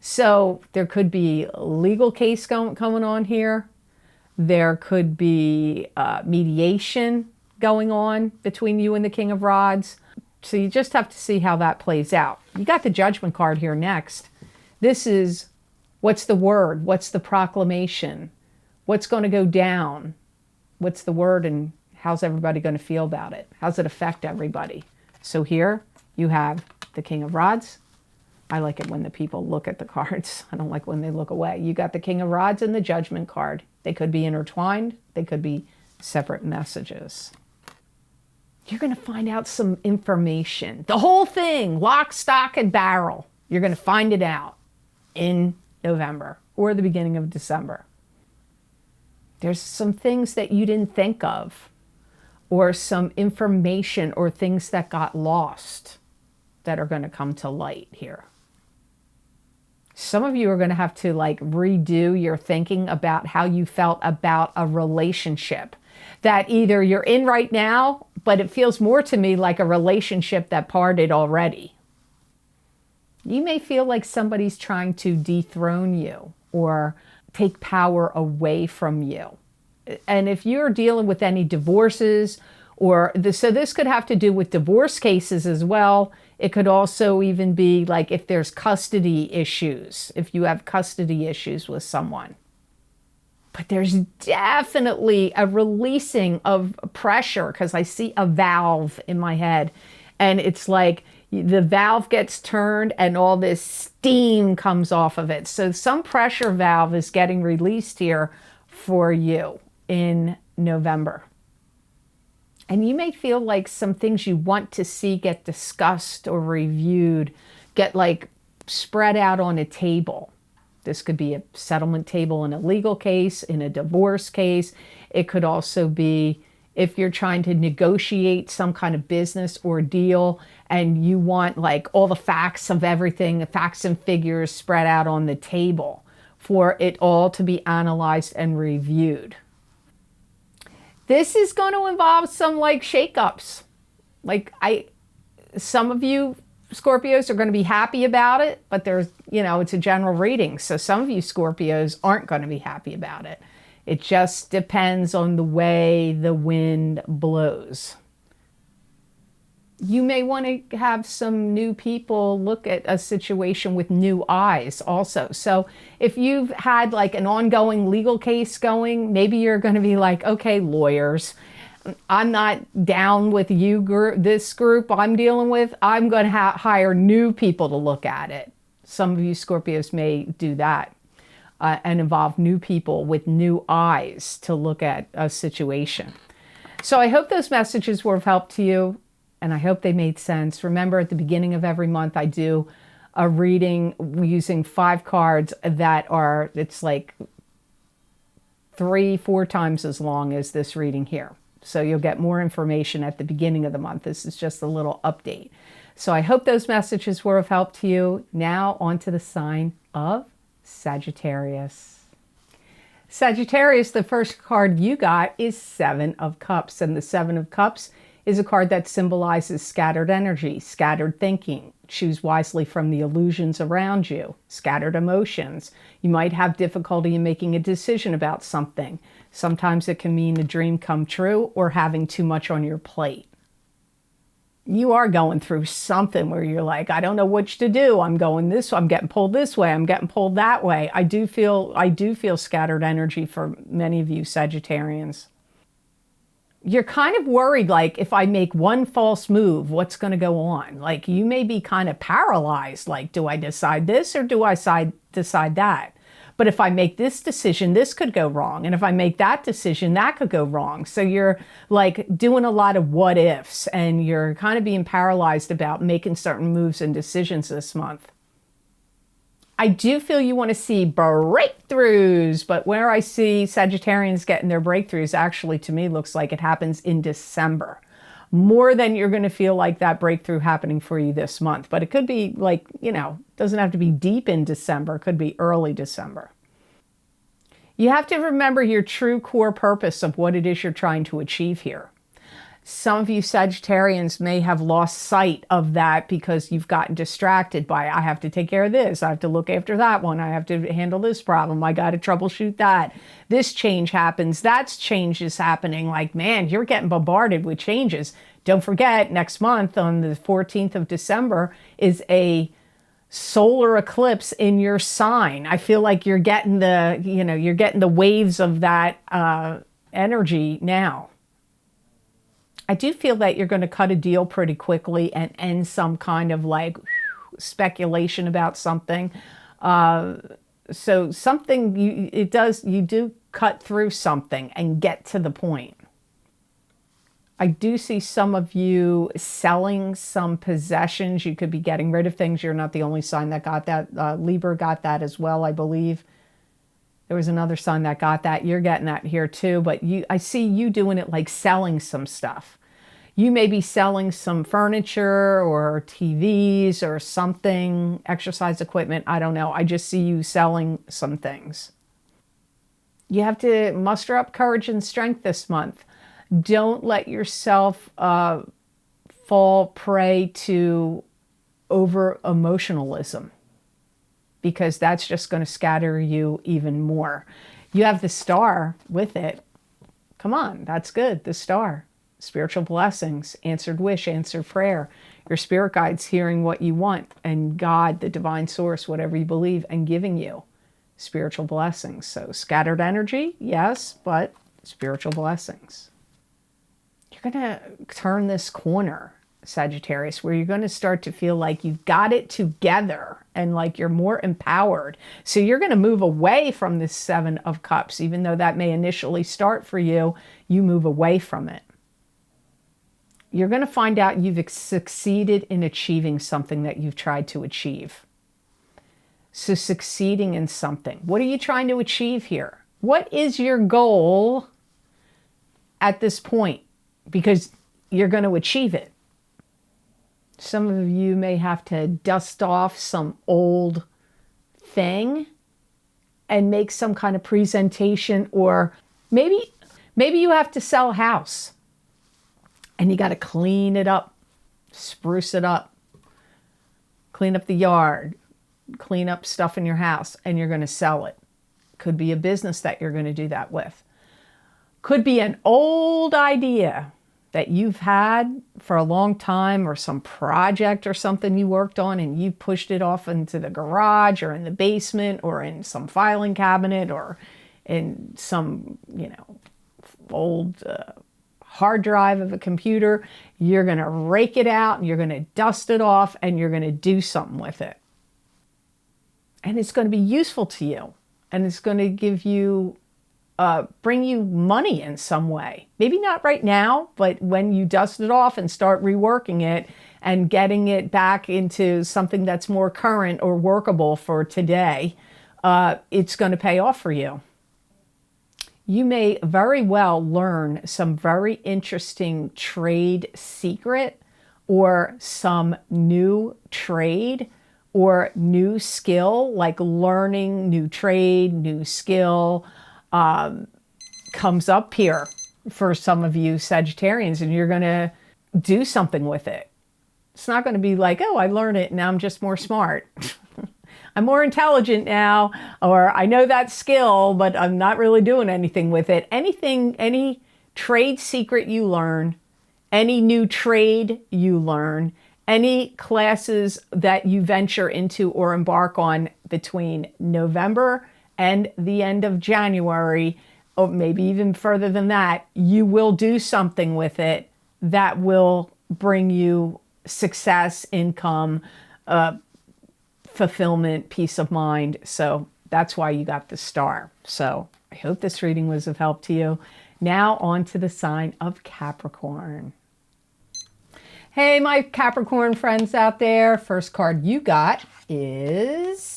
So there could be a legal case coming on here. There could be mediation going on between you and the King of Rods. So you just have to see how that plays out. You got the Judgment card here next. This is what's the word? What's the proclamation? What's going to go down? What's the word and how's everybody going to feel about it? How's it affect everybody? So here you have the King of Rods. I like it when the people look at the cards. I don't like when they look away. You got the King of Rods and the Judgment card. They could be intertwined. They could be separate messages. You're going to find out some information. The whole thing, lock, stock, and barrel. You're going to find it out in November or the beginning of December. There's some things that you didn't think of, or some information or things that got lost that are going to come to light here. Some of you are going to have to like redo your thinking about how you felt about a relationship that either you're in right now, but it feels more to me like a relationship that parted already. You may feel like somebody's trying to dethrone you or take power away from you. And if you're dealing with any divorces so this could have to do with divorce cases as well. It could also even be like if there's custody issues, if you have custody issues with someone. But there's definitely a releasing of pressure because I see a valve in my head. And it's like the valve gets turned and all this steam comes off of it. So some pressure valve is getting released here for you in November. And you may feel like some things you want to see get discussed or reviewed, get like spread out on a table. This could be a settlement table in a legal case, in a divorce case. It could also be if you're trying to negotiate some kind of business or deal and you want like all the facts of everything, the facts and figures spread out on the table for it all to be analyzed and reviewed. This is going to involve some like shakeups. Some of you Scorpios are going to be happy about it, but there's, it's a general reading. So some of you Scorpios aren't going to be happy about it. It just depends on the way the wind blows. You may want to have some new people look at a situation with new eyes also. So if you've had like an ongoing legal case going, maybe you're going to be like, okay, lawyers, I'm not down with this group I'm dealing with. I'm going to hire new people to look at it. Some of you Scorpios may do that and involve new people with new eyes to look at a situation. So I hope those messages were of help to you, and I hope they made sense. Remember, at the beginning of every month, I do a reading using 5 cards that are, it's like 3-4 times as long as this reading here. So you'll get more information at the beginning of the month. This is just a little update. So I hope those messages were of help to you. Now on to the sign of Sagittarius. Sagittarius, the first card you got is 7 of Cups. And the 7 of Cups is a card that symbolizes scattered energy, scattered thinking. Choose wisely from the illusions around you, scattered emotions. You might have difficulty in making a decision about something. Sometimes it can mean a dream come true or having too much on your plate. You are going through something where you're like, I don't know which to do. I'm going this way. I'm getting pulled this way. I'm getting pulled that way. I do feel scattered energy for many of you Sagittarians. You're kind of worried, like, if I make one false move, what's going to go on? Like, you may be kind of paralyzed. Like, do I decide this or do I decide that? But if I make this decision, this could go wrong. And if I make that decision, that could go wrong. So you're like doing a lot of what ifs, and you're kind of being paralyzed about making certain moves and decisions this month. I do feel you want to see breakthroughs, but where I see Sagittarians getting their breakthroughs, actually to me looks like it happens in December. More than you're going to feel like that breakthrough happening for you this month. But it could be like, doesn't have to be deep in December. It could be early December. You have to remember your true core purpose of what it is you're trying to achieve here. Some of you Sagittarians may have lost sight of that because you've gotten distracted by, I have to take care of this, I have to look after that one, I have to handle this problem, I got to troubleshoot that. This change happens, that change is happening. Like, man, you're getting bombarded with changes. Don't forget, next month on the 14th of December is a solar eclipse in your sign. I feel like you're getting the waves of that energy now. I do feel that you're going to cut a deal pretty quickly and end some kind of like speculation about something. So something you do cut through something and get to the point. I do see some of you selling some possessions. You could be getting rid of things. You're not the only sign that got that. Libra got that as well, I believe. There was another sign that got that. You're getting that here too, but I see you doing it like selling some stuff. You may be selling some furniture or TVs or something, exercise equipment. I don't know. I just see you selling some things. You have to muster up courage and strength this month. Don't let yourself fall prey to over-emotionalism, because that's just going to scatter you even more. You have the star with it. Come on, that's good, the star. Spiritual blessings, answered wish, answered prayer. Your spirit guide's hearing what you want, and God, the divine source, whatever you believe, and giving you spiritual blessings. So scattered energy, yes, but spiritual blessings. You're going to turn this corner, Sagittarius, where you're going to start to feel like you've got it together and like you're more empowered. So you're going to move away from this 7 of Cups. Even though that may initially start for you, you move away from it. You're going to find out you've succeeded in achieving something that you've tried to achieve. So succeeding in something. What are you trying to achieve here? What is your goal at this point? because you're going to achieve it. Some of you may have to dust off some old thing and make some kind of presentation, or maybe you have to sell a house and you got to clean it up, spruce it up, clean up the yard, clean up stuff in your house, and you're going to sell it. Could be a business that you're going to do that with. Could be an old idea that you've had for a long time, or some project or something you worked on and you pushed it off into the garage or in the basement or in some filing cabinet or in some, old hard drive of a computer. You're going to rake it out and you're going to dust it off and you're going to do something with it. And it's going to be useful to you. And it's going to give you bring you money in some way. Maybe not right now, but when you dust it off and start reworking it and getting it back into something that's more current or workable for today, it's going to pay off for you. You may very well learn some very interesting trade secret, or some new trade or new skill, like learning new trade, new skill, comes up here for some of you Sagittarians, and you're going to do something with it. It's not going to be like, oh, I learned it, now I'm just more smart. I'm more intelligent now, or I know that skill, but I'm not really doing anything with it. Any trade secret you learn, any new trade you learn, any classes that you venture into or embark on between November and the end of January, or maybe even further than that, you will do something with it that will bring you success, income, fulfillment, peace of mind. So that's why you got the star. So I hope this reading was of help to you. Now on to the sign of Capricorn. Hey, my Capricorn friends out there. First card you got is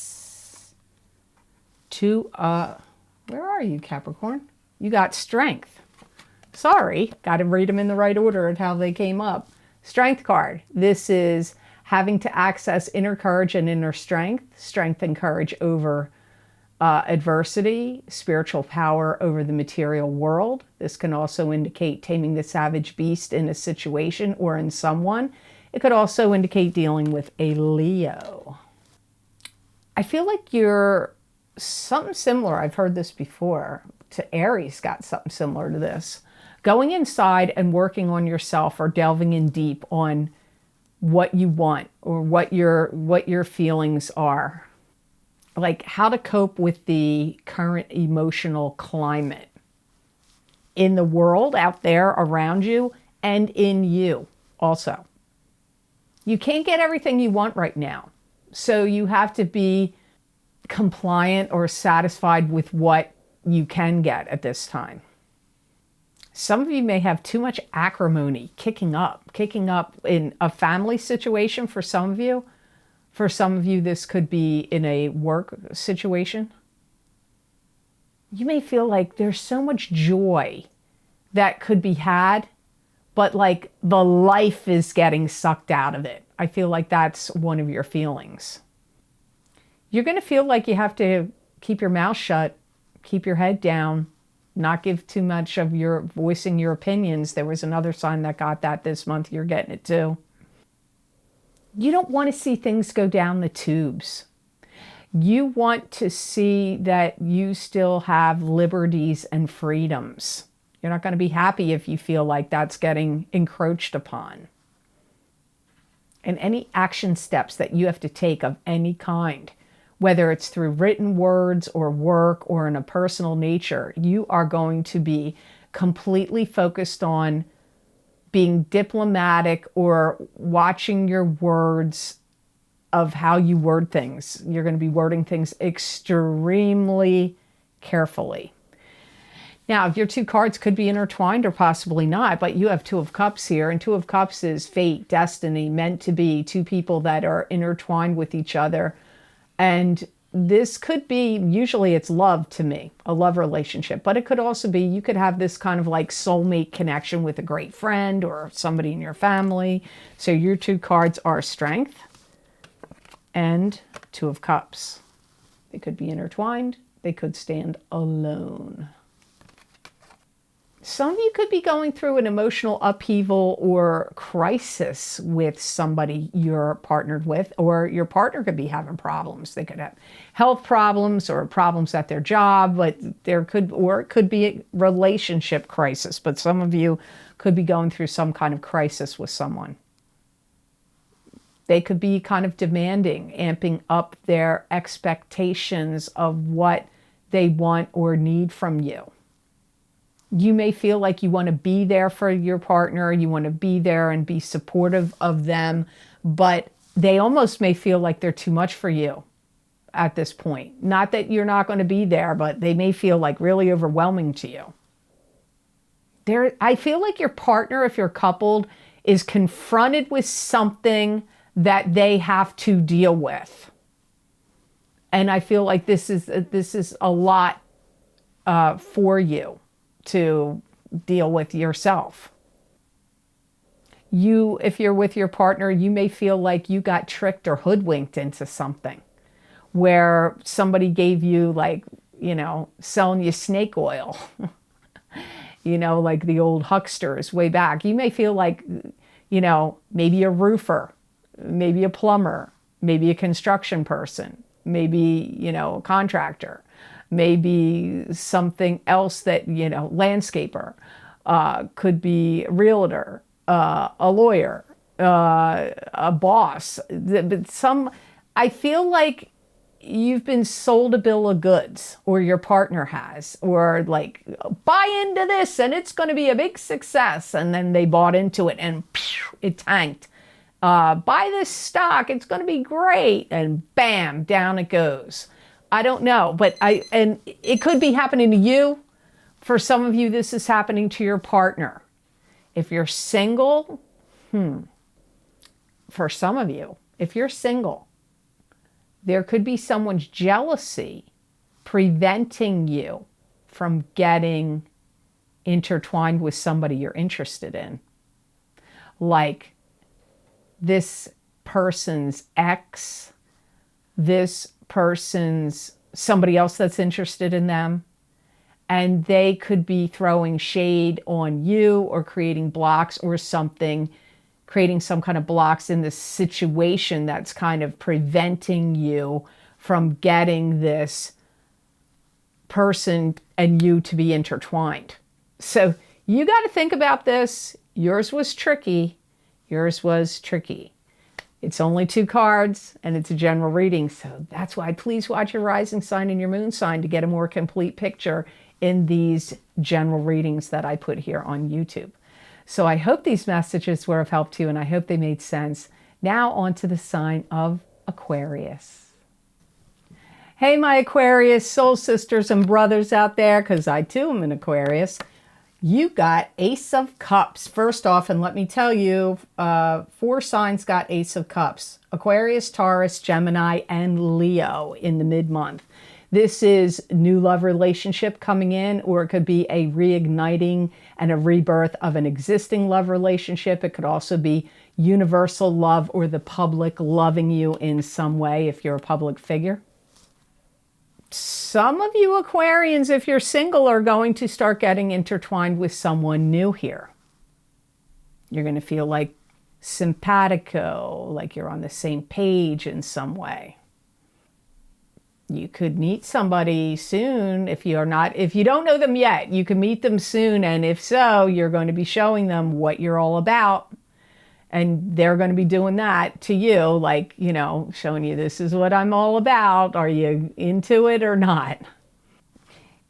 where are you, Capricorn? You got Strength. Sorry, got to read them in the right order and how they came up. Strength card. This is having to access inner courage and inner strength, strength and courage over adversity, spiritual power over the material world. This can also indicate taming the savage beast in a situation or in someone. It could also indicate dealing with a Leo. I feel like you're something similar. I've heard this before. To Aries got something similar to this. Going inside and working on yourself, or delving in deep on what you want or what your feelings are. Like how to cope with the current emotional climate in the world out there around you and in you also. You can't get everything you want right now. So you have to be compliant or satisfied with what you can get at this time. Some of you may have too much acrimony kicking up in a family situation for some of you. For some of you, this could be in a work situation. You may feel like there's so much joy that could be had, but like the life is getting sucked out of it. I feel like that's one of your feelings. You're going to feel like you have to keep your mouth shut, keep your head down, not give too much of your voicing your opinions. There was another sign that got that this month. You're getting it too. You don't want to see things go down the tubes. You want to see that you still have liberties and freedoms. You're not going to be happy if you feel like that's getting encroached upon. And any action steps that you have to take of any kind, whether it's through written words or work or in a personal nature, you are going to be completely focused on being diplomatic or watching your words of how you word things. You're going to be wording things extremely carefully. Now, your two cards could be intertwined or possibly not, but you have Two of Cups here, and Two of Cups is fate, destiny, meant to be, two people that are intertwined with each other. And this could be, usually it's love to me, a love relationship, but it could also be, you could have this kind of like soulmate connection with a great friend or somebody in your family. So your two cards are Strength and Two of Cups. They could be intertwined. They could stand alone. Some of you could be going through an emotional upheaval or crisis with somebody you're partnered with, or your partner could be having problems. They could have health problems or problems at their job, but or it could be a relationship crisis, but some of you could be going through some kind of crisis with someone. They could be kind of demanding, amping up their expectations of what they want or need from you. You may feel like you want to be there for your partner, you want to be there and be supportive of them, but they almost may feel like they're too much for you at this point. Not that you're not going to be there, but they may feel like really overwhelming to you. I feel like your partner, if you're coupled, is confronted with something that they have to deal with. And I feel like this is a lot for you to deal with yourself. If you're with your partner, you may feel like you got tricked or hoodwinked into something where somebody gave you, like, selling you snake oil, like the old hucksters way back. You may feel like, maybe a roofer, maybe a plumber, maybe a construction person, maybe, a contractor, maybe something else that, landscaper, could be a realtor, a lawyer, a boss. I feel like you've been sold a bill of goods, or your partner has, or like, buy into this and it's going to be a big success. And then they bought into it and it tanked. Buy this stock, it's going to be great. And bam, down it goes. I don't know, but and it could be happening to you. For some of you, this is happening to your partner. If you're single, for some of you, if you're single, there could be someone's jealousy preventing you from getting intertwined with somebody you're interested in. Like this person's ex, this person's somebody else that's interested in them, and they could be throwing shade on you or creating blocks or something, creating some kind of blocks in this situation that's kind of preventing you from getting this person and you to be intertwined. So you got to think about this. Yours was tricky. Yours was tricky. It's only 2 cards and it's a general reading. So that's why please watch your rising sign and your moon sign to get a more complete picture in these general readings that I put here on YouTube. So I hope these messages were of help to you and I hope they made sense. Now on to the sign of Aquarius. Hey, my Aquarius soul sisters and brothers out there, because I too am an Aquarius. You got Ace of Cups. First off, and let me tell you, 4 signs got Ace of Cups. Aquarius, Taurus, Gemini, and Leo in the mid-month. This is new love relationship coming in, or it could be a reigniting and a rebirth of an existing love relationship. It could also be universal love or the public loving you in some way if you're a public figure. Some of you Aquarians, if you're single, are going to start getting intertwined with someone new here. You're going to feel like simpatico, like you're on the same page in some way. You could meet somebody soon. If you don't know them yet, you can meet them soon. And if so, you're going to be showing them what you're all about. And they're going to be doing that to you, like, showing you this is what I'm all about. Are you into it or not?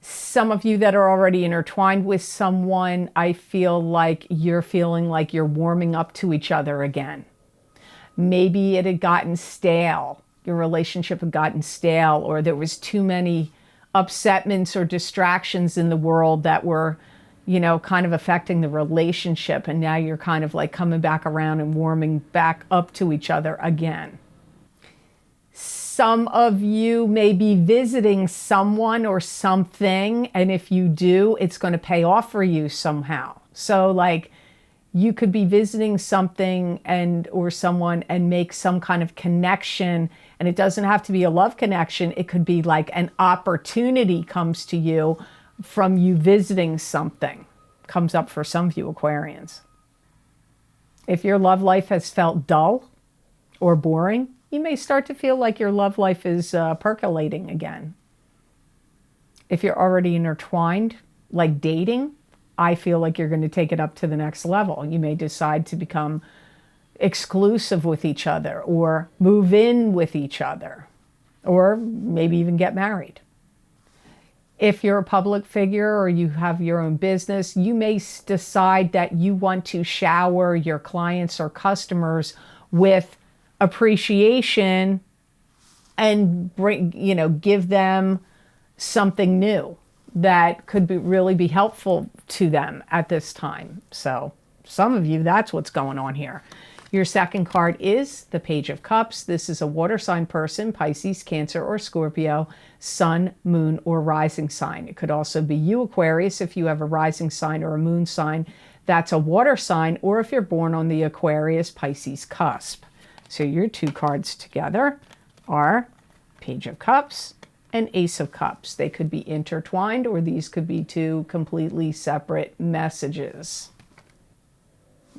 Some of you that are already intertwined with someone, I feel like you're feeling like you're warming up to each other again. Maybe it had gotten stale. Your relationship had gotten stale, or there was too many upsetments or distractions in the world that were, kind of affecting the relationship. And now you're kind of like coming back around and warming back up to each other again. Some of you may be visiting someone or something, and if you do, it's going to pay off for you somehow. So like you could be visiting something or someone and make some kind of connection, and it doesn't have to be a love connection. It could be like an opportunity comes to you from you visiting something. Comes up for some of you Aquarians. If your love life has felt dull or boring, you may start to feel like your love life is percolating again. If you're already intertwined, like dating, I feel like you're going to take it up to the next level. You may decide to become exclusive with each other or move in with each other or maybe even get married. If you're a public figure or you have your own business, you may decide that you want to shower your clients or customers with appreciation and give them something new that could really be helpful to them at this time. So some of you, that's what's going on here. Your second card is the Page of Cups. This is a water sign person, Pisces, Cancer, or Scorpio, sun, moon, or rising sign. It could also be you, Aquarius, if you have a rising sign or a moon sign. That's a water sign, or if you're born on the Aquarius, Pisces cusp. So your two cards together are Page of Cups and Ace of Cups. They could be intertwined, or these could be two completely separate messages.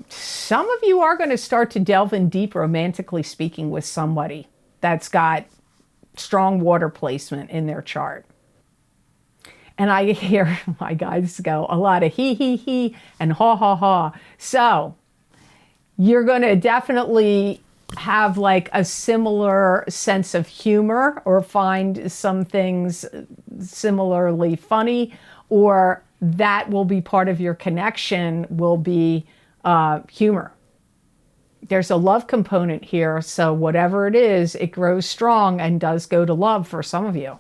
Some of you are going to start to delve in deep, romantically speaking, with somebody that's got strong water placement in their chart. And I hear my guys go a lot of he and ha. So you're going to definitely have like a similar sense of humor or find some things similarly funny, or that will be part of your connection, will be humor. There's a love component here, so whatever it is, it grows strong and does go to love for some of you.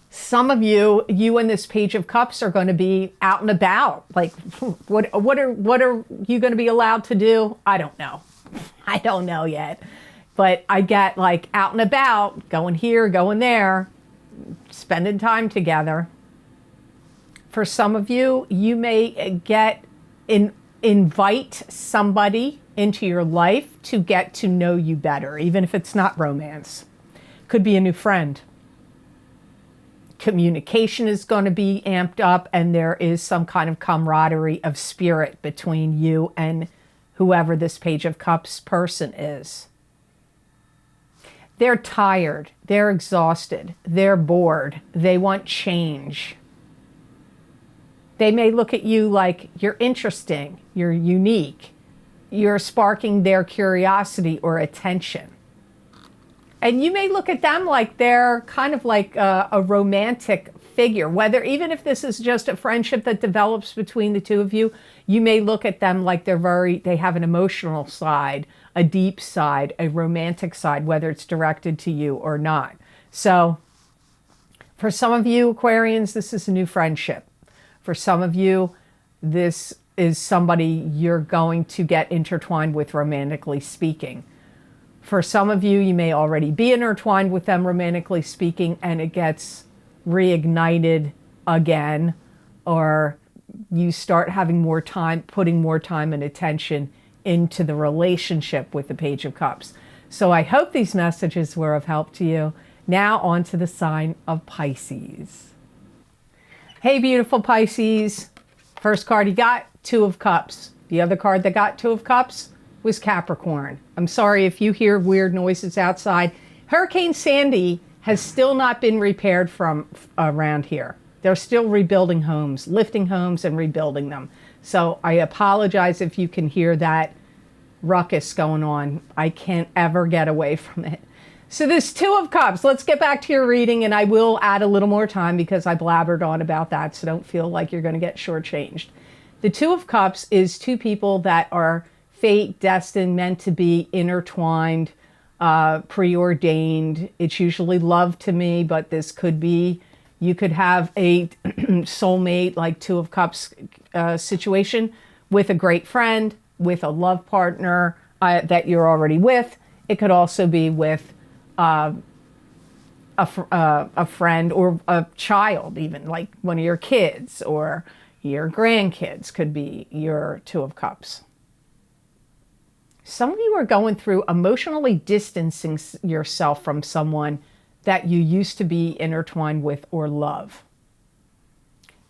Some of you and this Page of Cups are going to be out and about. Like, what are you going to be allowed to do? I don't know. I don't know yet. But I get like out and about, going here, going there, spending time together. For some of you, you may invite somebody into your life to get to know you better, even if it's not romance. Could be a new friend. Communication is going to be amped up, and there is some kind of camaraderie of spirit between you and whoever this Page of Cups person is. They're tired, they're exhausted, they're bored, they want change. They may look at you like you're interesting, you're unique, you're sparking their curiosity or attention. And you may look at them like they're kind of like a romantic figure, even if this is just a friendship that develops between the two of you, you may look at them like they have an emotional side, a deep side, a romantic side, whether it's directed to you or not. So for some of you Aquarians, this is a new friendship. For some of you, this is somebody you're going to get intertwined with romantically speaking. For some of you, you may already be intertwined with them romantically speaking, and it gets reignited again, or you start having more time, putting more time and attention into the relationship with the Page of Cups. So I hope these messages were of help to you. Now on to the sign of Pisces. Hey, beautiful Pisces. First card you got, Two of Cups. The other card that got Two of Cups was Capricorn. I'm sorry if you hear weird noises outside. Hurricane Sandy has still not been repaired from around here. They're still rebuilding homes, lifting homes and rebuilding them. So I apologize if you can hear that ruckus going on. I can't ever get away from it. So this Two of Cups, let's get back to your reading, and I will add a little more time because I blabbered on about that, so don't feel like you're going to get shortchanged. The Two of Cups is two people that are fate, destined, meant to be, intertwined, preordained. It's usually love to me, but this could be, you could have a soulmate, like Two of Cups situation with a great friend, with a love partner that you're already with. It could also be with a friend or a child, even like one of your kids or your grandkids could be your Two of Cups. Some of you are going through emotionally distancing yourself from someone that you used to be intertwined with or love.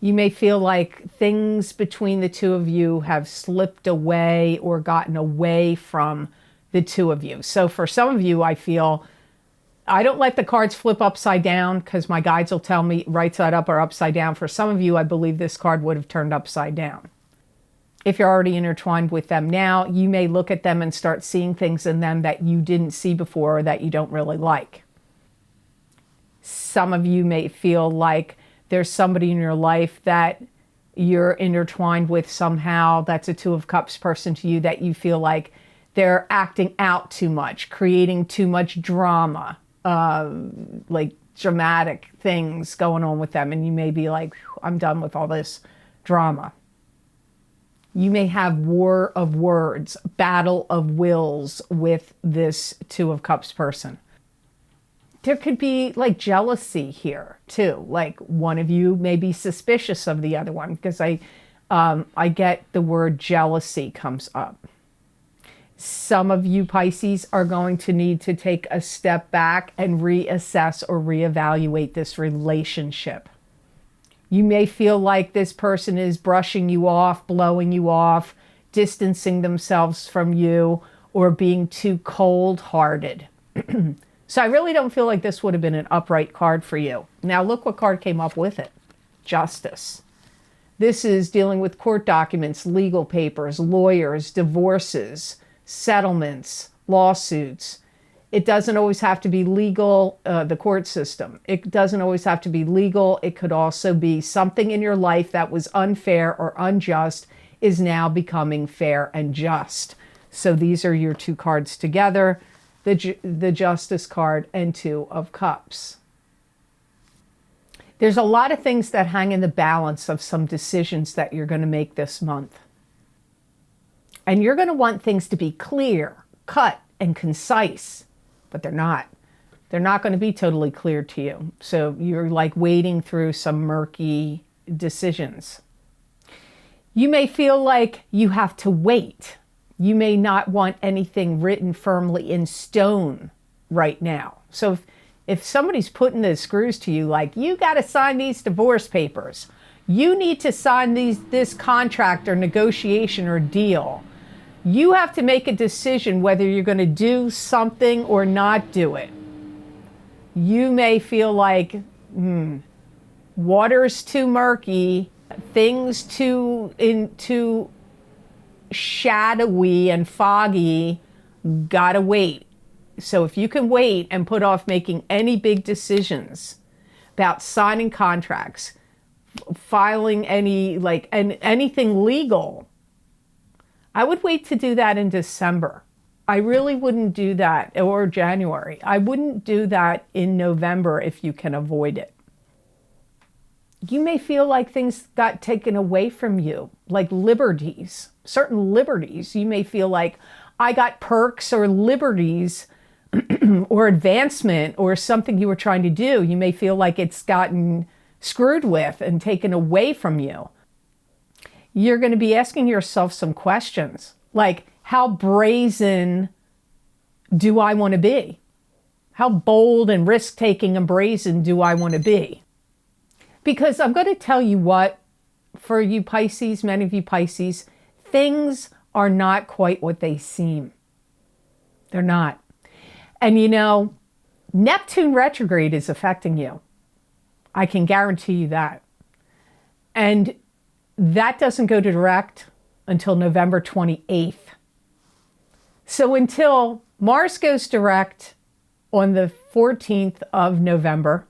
You may feel like things between the two of you have slipped away or gotten away from the two of you. So for some of you, I feel, I don't let the cards flip upside down because my guides will tell me right side up or upside down. For some of you, I believe this card would have turned upside down. If you're already intertwined with them now, you may look at them and start seeing things in them that you didn't see before or that you don't really like. Some of you may feel like there's somebody in your life that you're intertwined with somehow, that's a Two of Cups person to you, that you feel like they're acting out too much, creating too much drama, like dramatic things going on with them. And you may be like, I'm done with all this drama. You may have war of words, battle of wills with this Two of Cups person. There could be like jealousy here too. Like one of you may be suspicious of the other one, because I get the word jealousy comes up. Some of you Pisces are going to need to take a step back and reassess or reevaluate this relationship. You may feel like this person is brushing you off, blowing you off, distancing themselves from you, or being too cold-hearted. So I really don't feel like this would have been an upright card for you. Now look what card came up with it. Justice. This is dealing with court documents, legal papers, lawyers, divorces, settlements, lawsuits. It doesn't always have to be legal, the court system. It doesn't always have to be legal. It could also be something in your life that was unfair or unjust is now becoming fair and just. So these are your two cards together, the Justice card and Two of Cups. There's a lot of things that hang in the balance of some decisions that you're going to make this month. And you're going to want things to be clear, cut, and concise. But they're not. They're not going to be totally clear to you. So you're like wading through some murky decisions. You may feel like you have to wait. You may not want anything written firmly in stone right now. So if somebody's putting the screws to you, like, you got to sign these divorce papers, you need to sign this contract or negotiation or deal, you have to make a decision whether you're going to do something or not do it. You may feel like, water's too murky, things too shadowy and foggy, gotta wait. So if you can wait and put off making any big decisions about signing contracts, filing anything legal, I would wait to do that in December. I really wouldn't do that, or January. I wouldn't do that in November if you can avoid it. You may feel like things got taken away from you, like liberties, certain liberties. You may feel like I got perks or liberties or advancement or something you were trying to do. You may feel like it's gotten screwed with and taken away from you. You're going to be asking yourself some questions, like, how brazen do I want to be? How bold and risk-taking and brazen do I want to be? Because I'm going to tell you what, for you Pisces, many of you Pisces, things are not quite what they seem. They're not. And you know, Neptune retrograde is affecting you. I can guarantee you that. And that doesn't go to direct until November 28th. So until Mars goes direct on the 14th of November,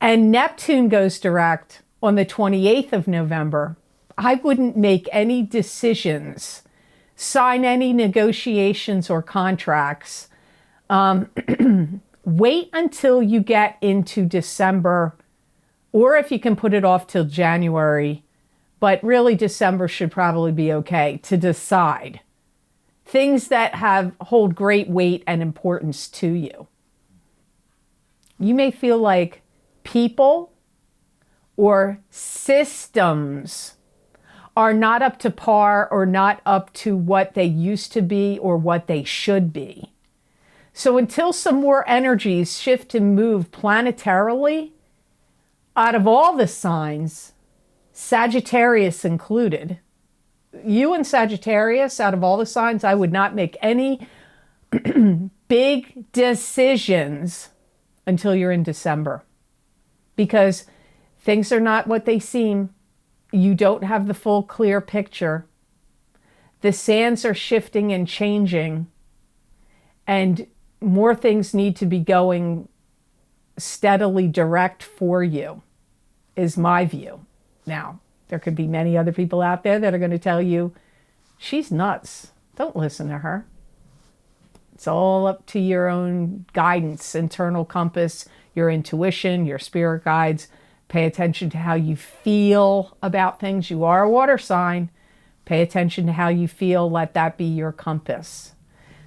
and Neptune goes direct on the 28th of November, I wouldn't make any decisions, sign any negotiations or contracts. Wait until you get into December, or if you can put it off till January, but really December should probably be okay to decide things that hold great weight and importance to you. You may feel like people or systems are not up to par or not up to what they used to be or what they should be. So until some more energies shift and move planetarily, out of all the signs, Sagittarius included, you and Sagittarius, out of all the signs, I would not make any big decisions until you're in December, because things are not what they seem. You don't have the full clear picture. The sands are shifting and changing, and more things need to be going steadily direct for you, is my view. Now, there could be many other people out there that are going to tell you, she's nuts. Don't listen to her. It's all up to your own guidance, internal compass, your intuition, your spirit guides. Pay attention to how you feel about things. You are a water sign. Pay attention to how you feel. Let that be your compass.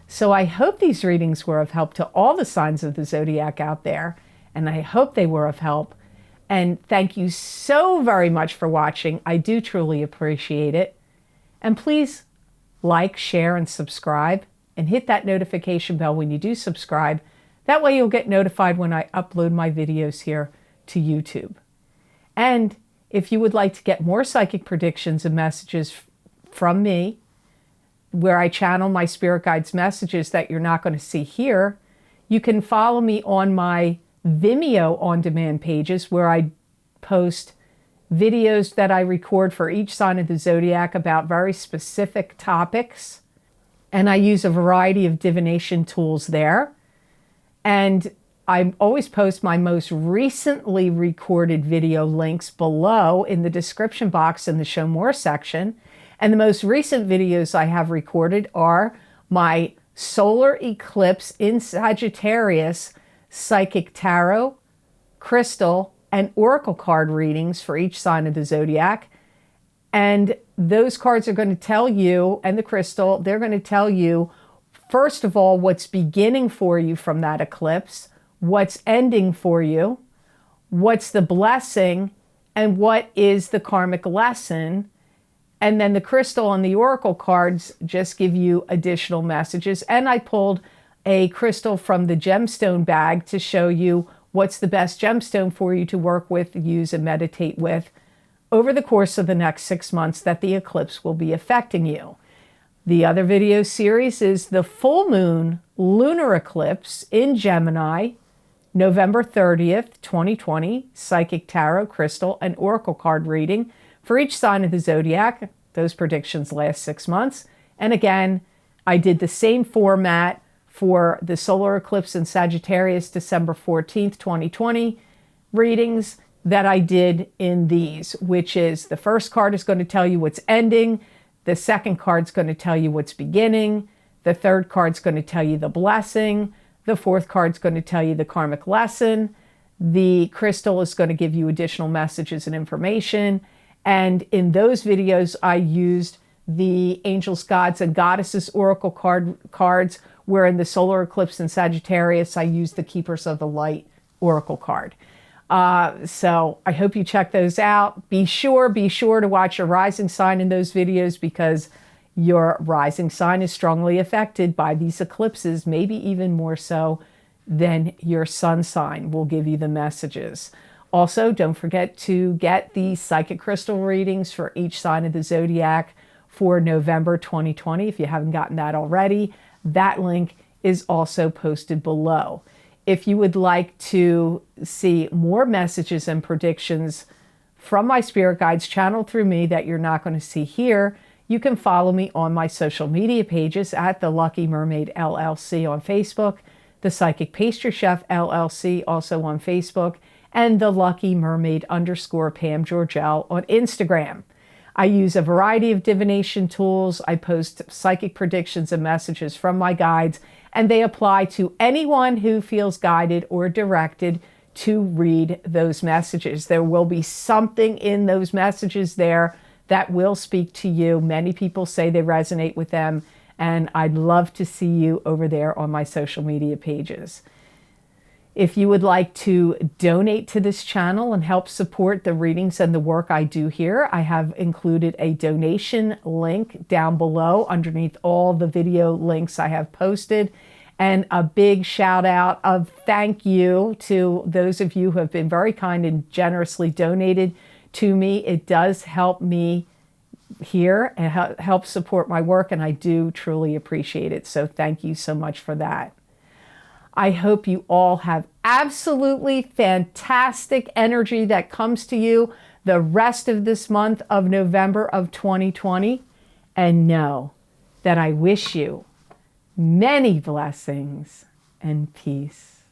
So I hope these readings were of help to all the signs of the zodiac out there, and I hope they were of help. And thank you so very much for watching. I do truly appreciate it. And please like, share, and subscribe, and hit that notification bell when you do subscribe. That way you'll get notified when I upload my videos here to YouTube. And if you would like to get more psychic predictions and messages from me, where I channel my spirit guides' messages that you're not going to see here, you can follow me on my Vimeo on-demand pages, where I post videos that I record for each sign of the zodiac about very specific topics. And I use a variety of divination tools there. And I always post my most recently recorded video links below in the description box in the Show More section. And the most recent videos I have recorded are my solar eclipse in Sagittarius psychic tarot, crystal, and oracle card readings for each sign of the zodiac. And those cards are going to tell you, and the crystal, they're going to tell you, first of all, what's beginning for you from that eclipse, what's ending for you, what's the blessing, and what is the karmic lesson. And then the crystal and the oracle cards just give you additional messages. And I pulled a crystal from the gemstone bag to show you what's the best gemstone for you to work with, use, and meditate with over the course of the next 6 months that the eclipse will be affecting you. The other video series is the full moon lunar eclipse in Gemini, November 30th, 2020, psychic tarot, crystal, and oracle card reading for each sign of the zodiac. Those predictions last 6 months. And again, I did the same format for the solar eclipse in Sagittarius, December 14th, 2020 readings that I did in these, which is the first card is going to tell you what's ending. The second card's going to tell you what's beginning. The third card's going to tell you the blessing. The fourth card's going to tell you the karmic lesson. The crystal is going to give you additional messages and information. And in those videos, I used the angels, gods, and goddesses oracle cards, where in the solar eclipse in Sagittarius, I used the Keepers of the Light oracle card. So I hope you check those out. Be sure to watch your rising sign in those videos, because your rising sign is strongly affected by these eclipses, maybe even more so than your sun sign will give you the messages. Also, don't forget to get the psychic crystal readings for each sign of the zodiac for November 2020. If you haven't gotten that already, that link is also posted below. If you would like to see more messages and predictions from my spirit guides channeled through me that you're not going to see here, you can follow me on my social media pages at The Lucky Mermaid LLC on Facebook, The Psychic Pastry Chef LLC also on Facebook, and The Lucky Mermaid _Pam Georgel on Instagram. I use a variety of divination tools. I post psychic predictions and messages from my guides, and they apply to anyone who feels guided or directed to read those messages. There will be something in those messages there that will speak to you. Many people say they resonate with them, and I'd love to see you over there on my social media pages. If you would like to donate to this channel and help support the readings and the work I do here, I have included a donation link down below underneath all the video links I have posted. And a big shout out of thank you to those of you who have been very kind and generously donated to me. It does help me here and help support my work, and I do truly appreciate it. So thank you so much for that. I hope you all have absolutely fantastic energy that comes to you the rest of this month of November of 2020. And know that I wish you many blessings and peace.